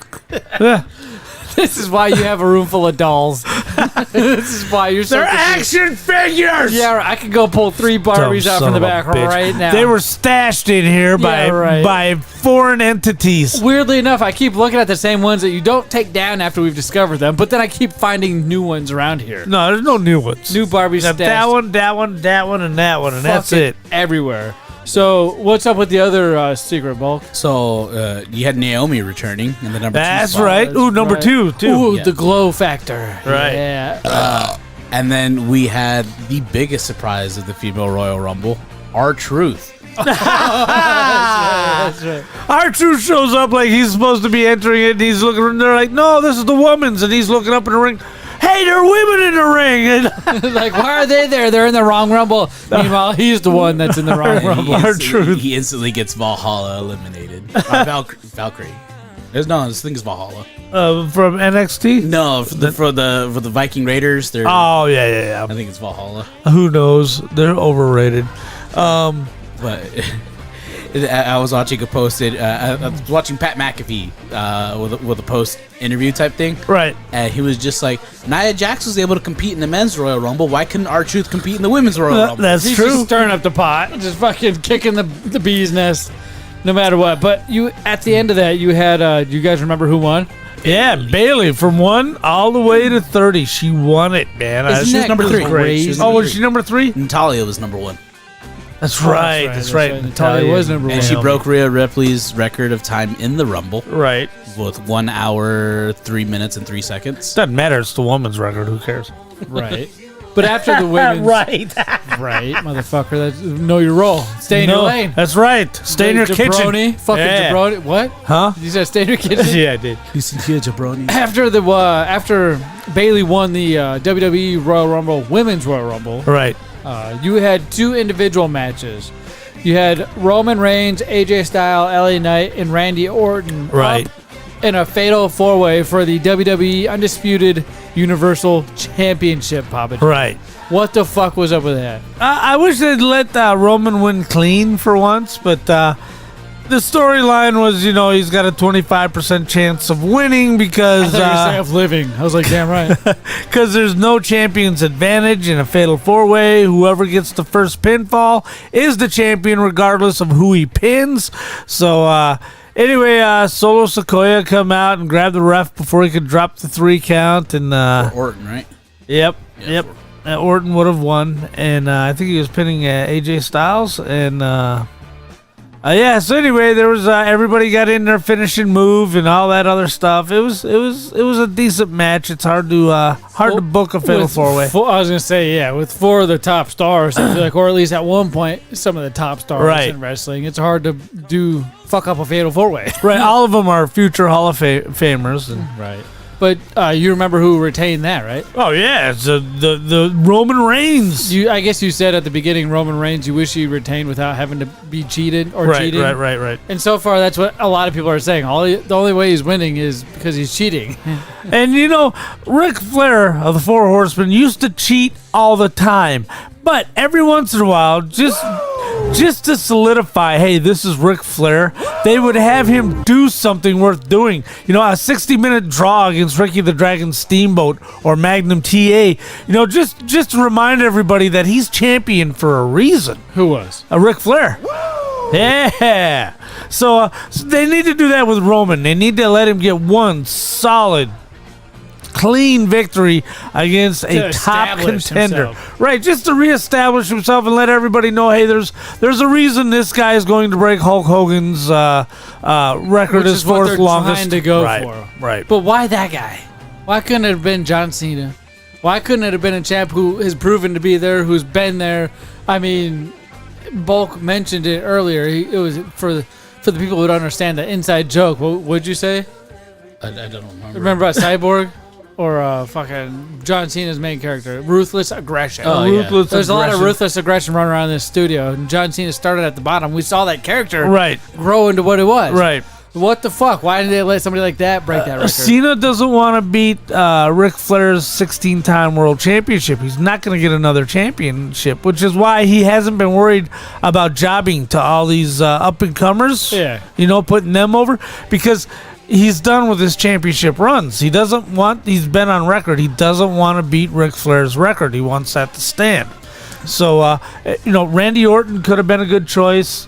This is why you have a room full of dolls. This is why you're so They're action figures! Yeah, I could go pull 3 Barbies out from the back right now. They were stashed in here by foreign entities. Weirdly enough, I keep looking at the same ones that you don't take down after we've discovered them, but then I keep finding new ones around here. No, there's no new ones. New Barbies stashed. That one, and that one, and that's it. Everywhere. So, what's up with the other secret, Bulk? So, you had Naomi returning in the number 2 That's spot. right. Ooh, number two, too. Ooh, Yeah. the glow factor. Right. Yeah. And then we had the biggest surprise of the female Royal Rumble, R-Truth. That's right. R-Truth shows up like he's supposed to be entering it, and he's looking, and they're like, no, this is the woman's, and he's looking up in the ring. Hey, there are women in the ring. And Like, why are they there? They're in the wrong Rumble. Meanwhile, he's the one that's in the wrong Rumble. He instantly gets Valhalla eliminated. Valkyrie. This thing is Valhalla. From NXT? No, for the Viking Raiders. Oh, yeah. I think it's Valhalla. Who knows? They're overrated. But I was watching a posted. I was watching Pat McAfee with a post interview type thing. Right. And he was just like, Nia Jax was able to compete in the men's Royal Rumble. Why couldn't R-Truth compete in the women's Royal Rumble? That's He's true. just stirring up the pot, just fucking kicking the bee's nest, no matter what. But you, at the end of that, you had. Do you guys remember who won? Yeah, Bailey from 1 all the way to 30. She won it, man. Isn't She was that number 3. crazy? Was she number 3? Natalia was number 1. That's right. Natalia was number 1. And she broke Rhea Ripley's record of time in the Rumble. Right. With 1 hour, 3 minutes, and 3 seconds. Doesn't matter. It's the woman's record. Who cares? Right. But after the women's... Right, motherfucker. That's, know your role. Stay in your lane. That's right. Stay in your jabroni, kitchen. Fucking Yeah. jabroni. What? Huh? You said stay in your kitchen? Yeah, I did. Listen here, jabroni. After Bailey won the WWE Royal Rumble, Women's Royal Rumble, Right. you had 2 individual matches. You had Roman Reigns, AJ Styles, LA Knight, and Randy Orton. Right. Up in a fatal 4-way for the WWE Undisputed Universal Championship, Pappa J. Right. What the fuck was up with that? I wish they'd let Roman win clean for once, but the storyline was, he's got a 25% chance of winning because of living. I was like, damn right. because there's no champion's advantage in a fatal 4-way. Whoever gets the first pinfall is the champion, regardless of who he pins. So anyway, Solo Sikoa come out and grab the ref before he could drop the 3 count, and Orton, right? Yep. Orton would have won, and I think he was pinning AJ Styles, and so anyway, there was everybody got in their finishing move and all that other stuff. It was a decent match. It's hard to book a fatal 4-way. I was gonna say, with 4 of the top stars, I feel like, or at least at one point, some of the top stars in wrestling. It's hard to fuck up a fatal 4-way. Right, all of them are future Hall of Famers. And right. But you remember who retained that, right? Oh yeah, it's the Roman Reigns. I guess you said at the beginning, Roman Reigns, you wish he retained without having to be cheated or cheating. Right. And so far, that's what a lot of people are saying. The only way he's winning is because he's cheating. And Ric Flair of the 4 Horsemen used to cheat all the time, but every once in a while, just to solidify, hey, this is Ric Flair, they would have him do something worth doing. A 60-minute draw against Ricky the Dragon Steamboat or Magnum TA. Just to remind everybody that he's champion for a reason. Who was? Ric Flair. Yeah. So they need to do that with Roman. They need to let him get one solid, clean victory against a top contender. Himself. Right, just to reestablish himself and let everybody know, hey, there's a reason this guy is going to break Hulk Hogan's record as 4th longest. Trying to go for. Right. But why that guy? Why couldn't it have been John Cena? Why couldn't it have been a champ who has proven to be there, who's been there? I mean, Bulk mentioned it earlier. It was for the people who don't understand the inside joke. What would you say? I don't remember. Remember about Cyborg? Or fucking John Cena's main character, ruthless aggression. There's a lot of ruthless aggression running around this studio, and John Cena started at the bottom. We saw that character grow into what it was. Right. What the fuck? Why did they let somebody like that break that record? Cena doesn't want to beat Ric Flair's 16-time world championship. He's not going to get another championship, which is why he hasn't been worried about jobbing to all these up-and-comers. Yeah. Putting them over, because he's done with his championship runs. He's been on record. He doesn't want to beat Ric Flair's record. He wants that to stand. So, Randy Orton could have been a good choice.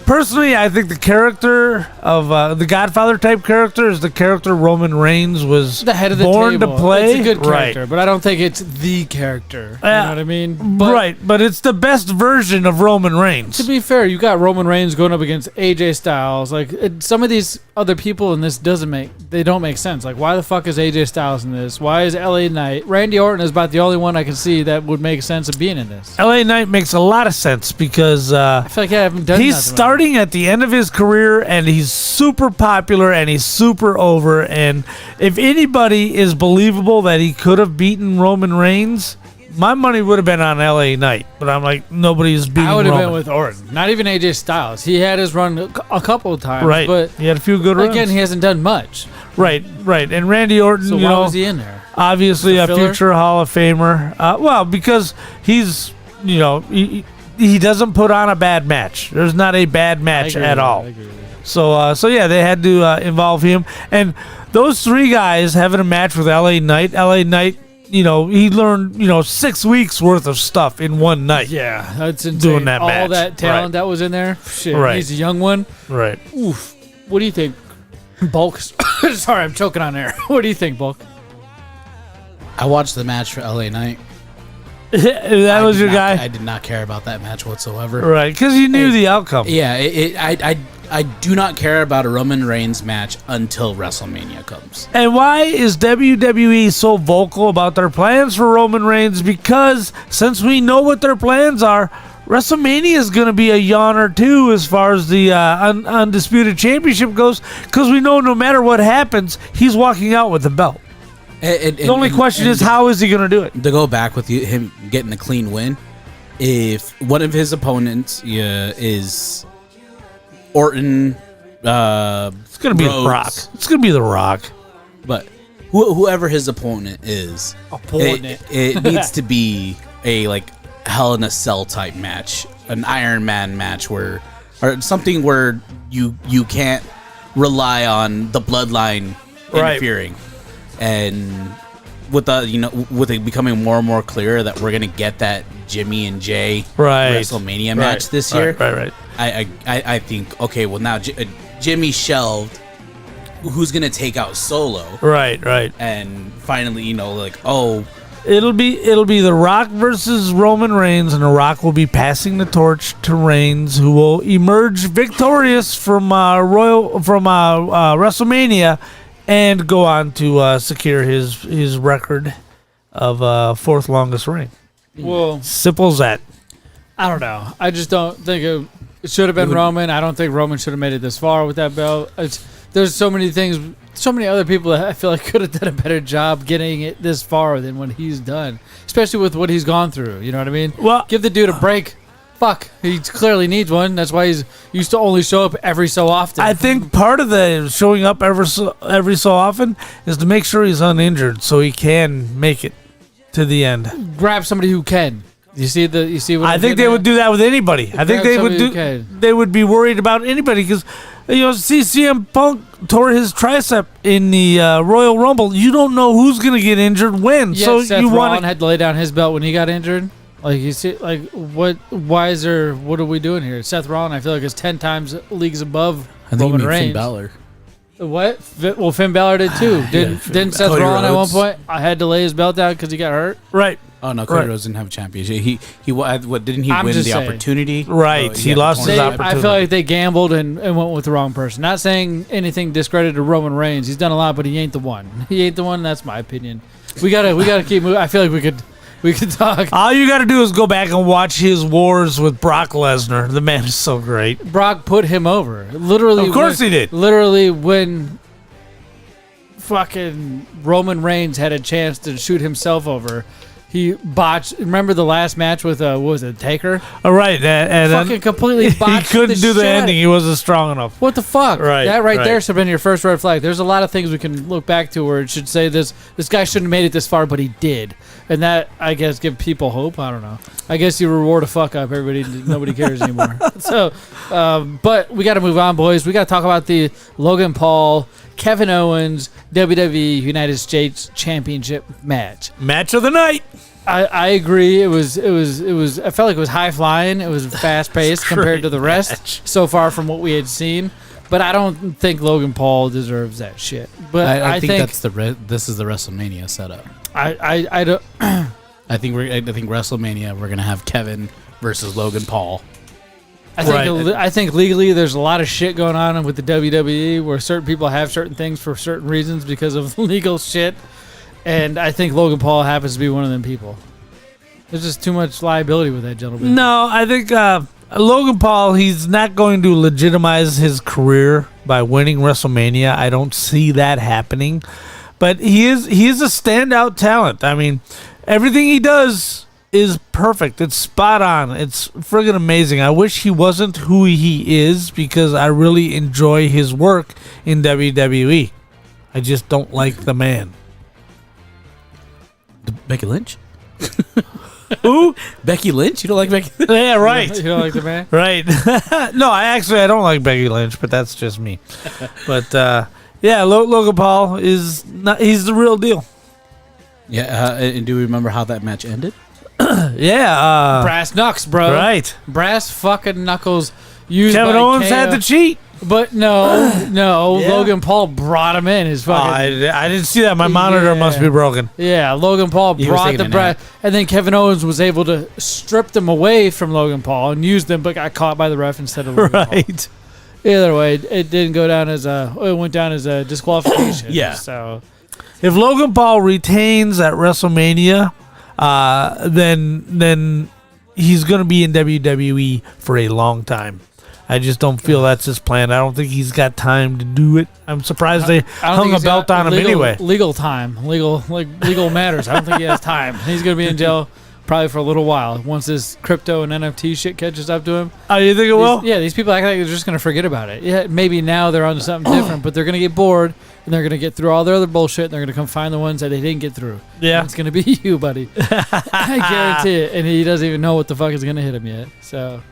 Personally, I think the character of the Godfather type character is the character Roman Reigns was the head of the born table. to play. It's a good character, but I don't think it's the character. You know what I mean? But it's the best version of Roman Reigns. To be fair, you got Roman Reigns going up against AJ Styles. Like some of these other people in this don't make sense. Like why the fuck is AJ Styles in this? Why is LA Knight? Randy Orton is about the only one I can see that would make sense of being in this. LA Knight makes a lot of sense because I feel like I haven't done. He's starting at the end of his career, and he's super popular, and he's super over. And if anybody is believable that he could have beaten Roman Reigns, my money would have been on LA Knight. But I'm like, nobody's beating Roman. I would have been with Orton. Not even AJ Styles. He had his run a couple of times. Right. But he had a few good runs. Again, he hasn't done much. Right. And Randy Orton, so why was he in there? Obviously a future Hall of Famer. Well, because he's, he doesn't put on a bad match. There's not a bad match at all. So yeah, they had to involve him. And those three guys having a match with LA Knight. LA Knight, he learned 6 weeks worth of stuff in one night. Yeah, that's insane. Doing that match. All that talent that was in there. Shit, right. He's a young one. Right. Oof. What do you think, Bulk? Sorry, I'm choking on air. What do you think, Bulk? I watched the match for LA Knight. That was your guy? I did not care about that match whatsoever. Right, because you knew the outcome. Yeah, I do not care about a Roman Reigns match until WrestleMania comes. And why is WWE so vocal about their plans for Roman Reigns? Because since we know what their plans are, WrestleMania is going to be a yawn or two as far as the Undisputed Championship goes, because we know no matter what happens, he's walking out with the belt. The only question is, how is he going to do it? To go back with him getting a clean win, if one of his opponents is Orton, it's going to be The Rock. It's going to be The Rock. But whoever his opponent is, it needs to be a Hell in a Cell type match, an Iron Man match, or something where you can't rely on the bloodline interfering. And with it becoming more and more clear that we're gonna get that Jimmy and Jay WrestleMania match this year, right. I think, okay, well now Jimmy shelved. Who's gonna take out Solo? Right. And finally, it'll be The Rock versus Roman Reigns, and The Rock will be passing the torch to Reigns, who will emerge victorious from WrestleMania. And go on to secure his record of fourth longest reign. Well, simple as that. I don't know. I just don't think it should have been Roman. I don't think Roman should have made it this far with that belt. There's so many things, so many other people that I feel like could have done a better job getting it this far than what he's done, especially with what he's gone through. You know what I mean? Well, give the dude a break. Fuck, he clearly needs one. That's why he's used to only show up every so often. I think part of the showing up every so often is to make sure he's uninjured, so he can make it to the end. Grab somebody who can. You see what I think they would do that with anybody. I think they would do. They would be worried about anybody because CM Punk tore his tricep in the Royal Rumble. You don't know who's going to get injured when. Yeah, so Seth you Rollins had to lay down his belt when he got injured. What are we doing here? Seth Rollins, I feel like, is 10 times leagues above Roman Reigns. Finn Balor. What? Well, Finn Balor did too. Didn't Seth Rollins at one point? I had to lay his belt down because he got hurt. Right. Oh no, Cody Rhodes didn't have a championship. He didn't he win the opportunity? Right. He lost his opportunity. I feel like they gambled and went with the wrong person. Not saying anything discredited to Roman Reigns. He's done a lot, but he ain't the one. He ain't the one. That's my opinion. We gotta keep moving. I feel like we could talk. All you got to do is go back and watch his wars with Brock Lesnar. The man is so great. Brock put him over. Literally. Of course he did. Literally, when fucking Roman Reigns had a chance to shoot himself over, he botched. Remember the last match with what was it, Taker? Oh, right. And fucking completely botched. He couldn't do the ending. He wasn't strong enough. What the fuck? Right. That right there should have been your first red flag. There's a lot of things we can look back to where it should say this guy shouldn't have made it this far, but he did. And that, I guess, give people hope. I don't know. I guess you reward a fuck up. Nobody cares anymore. So, but we got to move on, boys. We got to talk about the Logan Paul, Kevin Owens, WWE United States Championship match. Match of the night. I agree. It was. I felt like it was high flying. It was fast paced compared to the rest so far from what we had seen. But I don't think Logan Paul deserves that shit. But I think that's this is the WrestleMania setup. I don't. I think WrestleMania we're gonna have Kevin versus Logan Paul. I think legally there's a lot of shit going on with the WWE where certain people have certain things for certain reasons because of legal shit. And I think Logan Paul happens to be one of them people. There's just too much liability with that gentleman. No, I think Logan Paul, he's not going to legitimize his career by winning WrestleMania. I don't see that happening. But he is a standout talent. I mean, everything he does is perfect. It's spot on. It's friggin' amazing. I wish he wasn't who he is because I really enjoy his work in WWE. I just don't like the man. Becky Lynch? Who? Becky Lynch? You don't like Becky Lynch? Yeah, right. You don't like the man? Right. No, I don't like Becky Lynch, but that's just me. But yeah, Logan Paul he's the real deal. Yeah, and do you remember how that match ended? Yeah. Brass knucks, bro. Right. Brass fucking knuckles. Used Kevin by Owens KO. had to cheat. But no, Yeah. Logan Paul brought him in. His fucking. I didn't see that. My monitor must be broken. Yeah, Logan Paul He was brought taking the a brass, nap. and then Kevin Owens was able to strip them away from Logan Paul and use them, but got caught by the ref instead of Logan Paul. Right. Either way, it didn't go down as it went down as a disqualification. Yeah. So If Logan Paul retains at WrestleMania, then he's going to be in WWE for a long time. I just don't feel that's his plan. I don't think he's got time to do it. I'm surprised they I don't hung think a he's belt got on him anyway. Legal time, legal matters. I don't think he has time. He's gonna be in jail probably for a little while once this crypto and NFT shit catches up to him. Oh, you think it will? Yeah, these people act like they're just gonna forget about it. Yeah, maybe now they're onto something different, but they're gonna get bored and they're gonna get through all their other bullshit and they're gonna come find the ones that they didn't get through. Yeah. And it's gonna be you, buddy. I guarantee it. And he doesn't even know what the fuck is gonna hit him yet. So.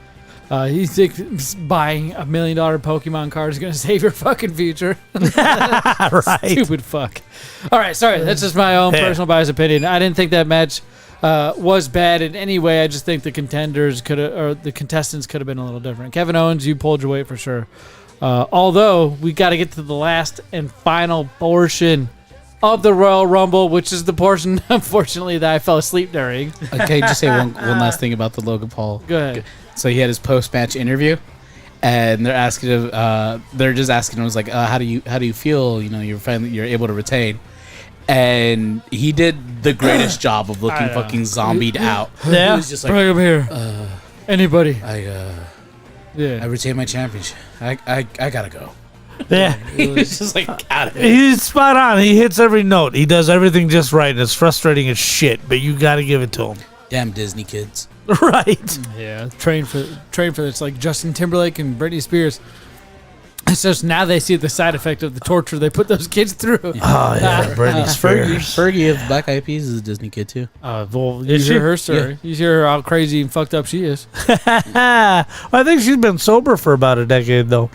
He thinks buying $1 million Pokemon card is going to save your fucking future. Right. Stupid fuck. All right, sorry. That's just my own personal biased opinion. I didn't think that match was bad in any way. I just think the contenders the contestants could have been a little different. Kevin Owens, you pulled your weight for sure. Although we got to get to the last and final portion of the Royal Rumble, which is the portion, unfortunately, that I fell asleep during. Okay, just say one last thing about the Logan Paul. Go ahead. So he had his post-match interview, and they're asking him. They're just asking him, "Was like, how do you feel? You know, you're able to retain." And he did the greatest job of looking fucking zombied out. Yeah, He was just like, bring him here. Anybody? I Yeah. retain my championship. I gotta go. Yeah. He was just like out of it. He's spot on. He hits every note. He does everything just right. And it's frustrating as shit, but you got to give it to him. Damn Disney kids. Right. Yeah, train for this, like Justin Timberlake and Britney Spears. It's just now they see the side effect of the torture they put those kids through. Oh, yeah, Britney Spears. Fergie of Black Eyed Peas is a Disney kid too. Well, you Is hear she? her story. Yeah. You hear how crazy and fucked up she is. I think she's been sober for about a decade, though.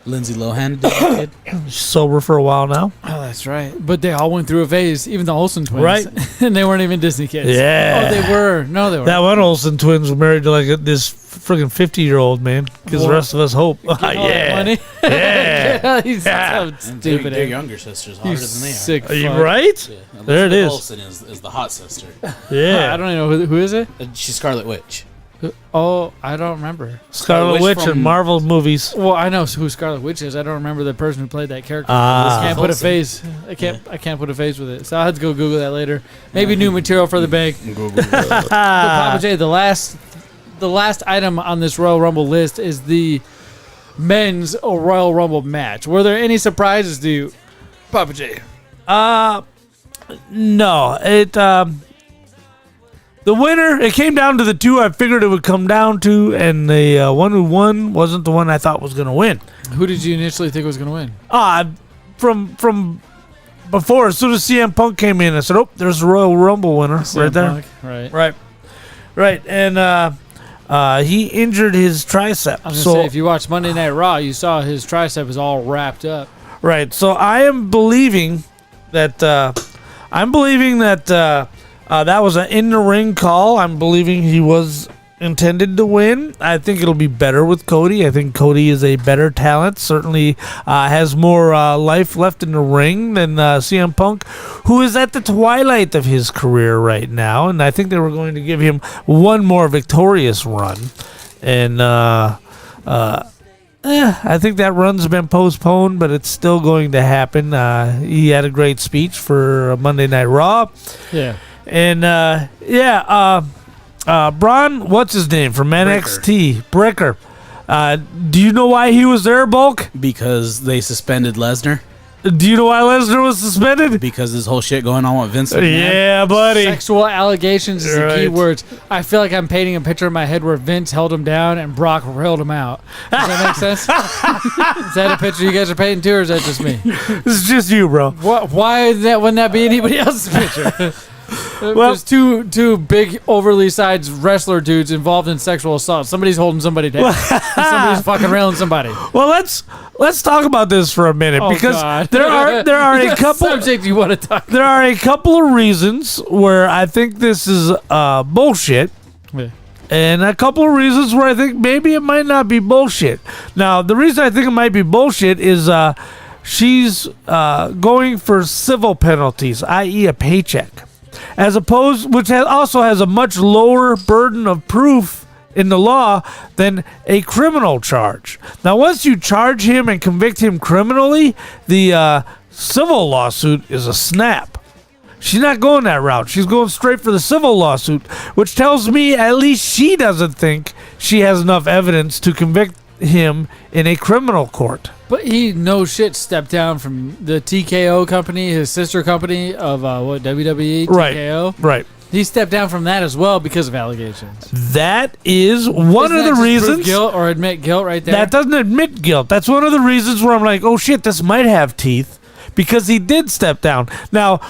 Lindsay Lohan, Disney kid. She's sober for a while now. Oh, that's right. But they all went through a phase, even the Olsen twins. Right. And they weren't even Disney kids. Yeah. Oh, they were. No, they weren't. That one Olsen twins were married to like this friggin' 50-year-old man. Gives the rest of us hope. All that Yeah. money. Yeah. He's Yeah. so And stupid. their younger sister's hotter You than they are. sick Are you fuck. right? Yeah. There it Elizabeth is. Olsen is the hot sister. Yeah. I don't even know who is it. She's Scarlet Witch. Oh, I don't remember. Scarlet Witch Witch from- and Marvel movies. Well, I know who Scarlet Witch is. I don't remember the person who played that character. Ah. I can't put a face. I can't put a face with it. So I'll have to go Google that later. Maybe new material for the bank. But Pappa J, the last item on this Royal Rumble list is the men's Royal Rumble match. Were there any surprises to you, Pappa J? No. The winner, it came down to the two I figured it would come down to, and the one who won wasn't the one I thought was going to win. Who did you initially think was going to win? From before, as soon as CM Punk came in, I said, "Oh, there's the Royal Rumble winner right there." Punk, Right. And he injured his tricep. I was going to say, if you watched Monday Night Raw, you saw his tricep is all wrapped up. Right. So I am believing that That was an in-the-ring call. I'm believing he was intended to win. I think it'll be better with Cody. I think Cody is a better talent. Certainly has more life left in the ring than CM Punk, who is at the twilight of his career right now. And I think they were going to give him one more victorious run. And I think that run's been postponed, but it's still going to happen. He had a great speech for Monday Night Raw. Yeah. And Braun, what's his name from NXT? Breaker. Do you know why he was there, Bulk? Because they suspended Lesnar. Do you know why Lesnar was suspended? Because this whole shit going on with Vince McMahon. Yeah, buddy. Sexual allegations is the key words. I feel like I'm painting a picture in my head where Vince held him down and Brock railed him out. Does that make sense? Is that a picture you guys are painting too, or is that just me? This is just you, bro. Why wouldn't that be anybody else's picture? Well, there's two big, overly sized wrestler dudes involved in sexual assault. Somebody's holding somebody down. Somebody's fucking railing somebody. Well, let's talk about this for a minute because there are a couple subject you want to talk. There are a couple of reasons where I think this is bullshit. Yeah. And a couple of reasons where I think maybe it might not be bullshit. Now, the reason I think it might be bullshit is she's going for civil penalties, i.e. a paycheck. As opposed, which also has a much lower burden of proof in the law than a criminal charge. Now, once you charge him and convict him criminally, the civil lawsuit is a snap. She's not going that route. She's going straight for the civil lawsuit, which tells me at least she doesn't think she has enough evidence to convict him in a criminal court. But he, no shit, stepped down from the TKO company, his sister company of WWE, TKO. Right. He stepped down from that as well because of allegations. That is one of the reasons. Prove guilt or admit guilt right there? That doesn't admit guilt. That's one of the reasons where I'm like, oh shit, this might have teeth because he did step down. Now,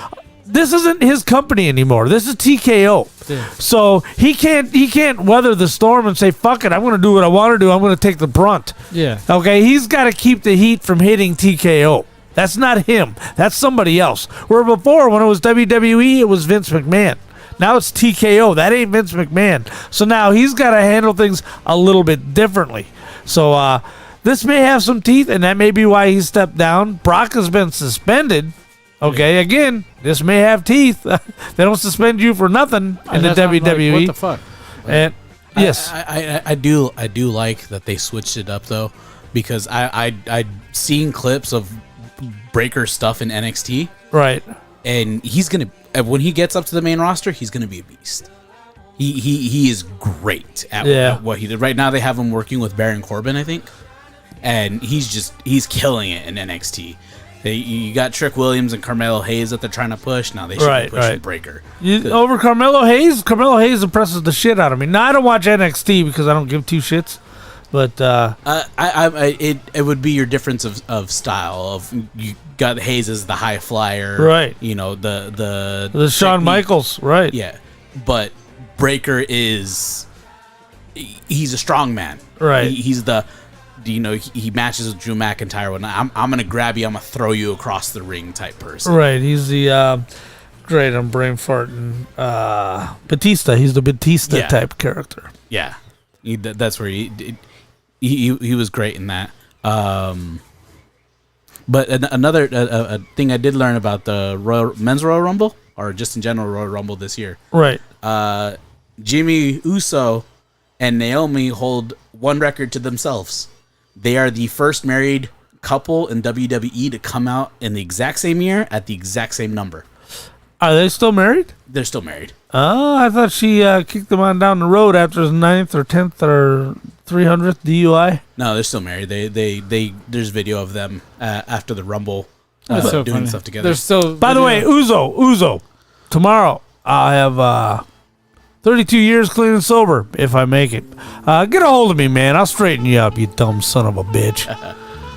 this isn't his company anymore. This is TKO. Yeah. So he can't weather the storm and say, fuck it, I'm going to do what I want to do. I'm going to take the brunt. Yeah. Okay, he's got to keep the heat from hitting TKO. That's not him. That's somebody else. Where before, when it was WWE, it was Vince McMahon. Now it's TKO. That ain't Vince McMahon. So now he's got to handle things a little bit differently. So this may have some teeth, and that may be why he stepped down. Brock has been suspended. Okay, again, this may have teeth. They don't suspend you for nothing in the WWE. Like, what the fuck? And yes, I do like that they switched it up though, because I'd seen clips of Breaker stuff in NXT. Right. And he's gonna, when he gets up to the main roster, he's gonna be a beast. He is great at what he did. Right now they have him working with Baron Corbin, I think, and he's killing it in NXT. You got Trick Williams and Carmelo Hayes that they're trying to push. Now they should be pushing Breaker. Over Carmelo Hayes? Carmelo Hayes impresses the shit out of me. Now, I don't watch NXT because I don't give two shits. But it would be your difference of style. Of you got Hayes as the high flyer, right? You know the Shawn Michaels, right? Yeah, but Breaker he's a strong man, right? He's the. You know, he matches with Drew McIntyre. When I'm gonna grab you, I'm gonna throw you across the ring type person. Right. He's the great. I'm brain farting. Batista. He's the Batista type character. Yeah, that's where he was great in that. But another thing I did learn about the men's Royal Rumble, or just in general Royal Rumble this year. Right. Jimmy Uso and Naomi hold one record to themselves. They are the first married couple in WWE to come out in the exact same year at the exact same number. Are they still married? They're still married. Oh, I thought she kicked them on down the road after his 9th or 10th or 300th DUI. No, they're still married. They there's video of them after the Rumble so doing funny. stuff together. They're still. By the way, Uzo. Tomorrow I have 32 years clean and sober if I make it. Get a hold of me, man. I'll straighten you up, you dumb son of a bitch.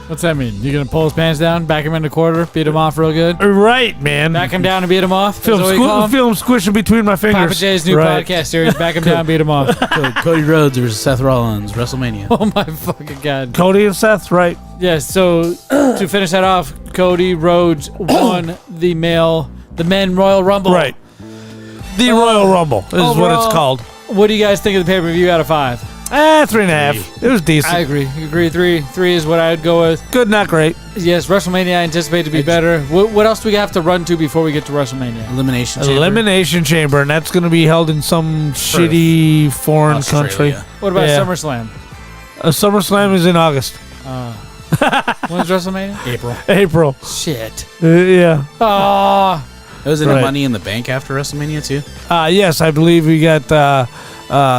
What's that mean? You gonna pull his pants down, back him in the quarter, beat him off real good? Right, man. Back him down and beat him off? Feel him squishing between my fingers. Pappa J's new podcast series, back him down, beat him off. Cody Rhodes versus Seth Rollins, WrestleMania. Oh my fucking God. Cody and Seth, right? Yeah, so to finish that off, Cody Rhodes won the men Royal Rumble. Right. The Royal Rumble is what Overall, it's called. What do you guys think of the pay-per-view out of 5? 3.5. It was decent. I agree. You agree? 3 is what I'd go with. Good, not great. Yes, WrestleMania I anticipate to be better. What else do we have to run to before we get to WrestleMania? Elimination Chamber. Elimination Chamber, and that's going to be held in some shitty foreign Australia. country. What about SummerSlam? SummerSlam is in August. When's WrestleMania? April. Shit. Yeah. Oh. Wasn't it Money in the Bank after WrestleMania too? Yes, I believe we got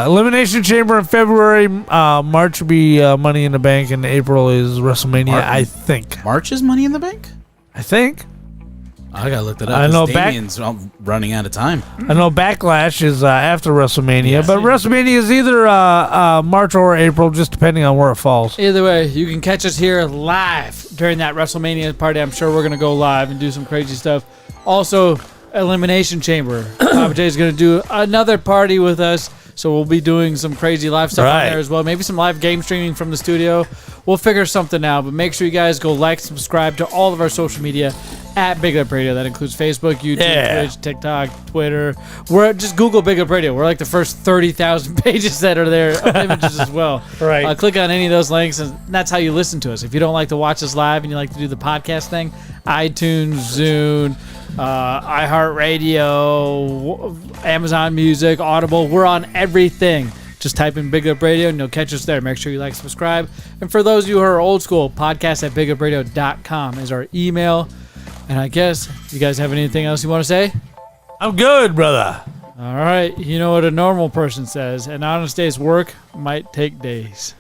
Elimination Chamber in February. March will be Money in the Bank, and April is WrestleMania. I think. March is Money in the Bank? I think. I gotta look that up. I know Damien's running out of time. I know Backlash is after WrestleMania, Yes. but WrestleMania is either March or April, just depending on where it falls. Either way, you can catch us here live during that WrestleMania party. I'm sure we're going to go live and do some crazy stuff. Also, Elimination Chamber. Pappa J is going to do another party with us, so we'll be doing some crazy live stuff on there as well. Maybe some live game streaming from the studio. We'll figure something out, but make sure you guys go like, subscribe to all of our social media at BigLipRadio. That includes Facebook, YouTube, Twitch, TikTok, Twitter. Just Google BigLipRadio. We're like the first 30,000 pages that are there of images as well. Right. Click on any of those links, and that's how you listen to us. If you don't like to watch us live and you like to do the podcast thing, iTunes, Zune, iHeartRadio, Amazon Music, Audible. We're on everything. Just type in Big Lip Radio and you'll catch us there. Make sure you like, subscribe. And for those of you who are old school, podcast@BigLipRadio.com is our email. And I guess, you guys have anything else you want to say? I'm good, brother. All right. You know what a normal person says. An honest day's work might take days.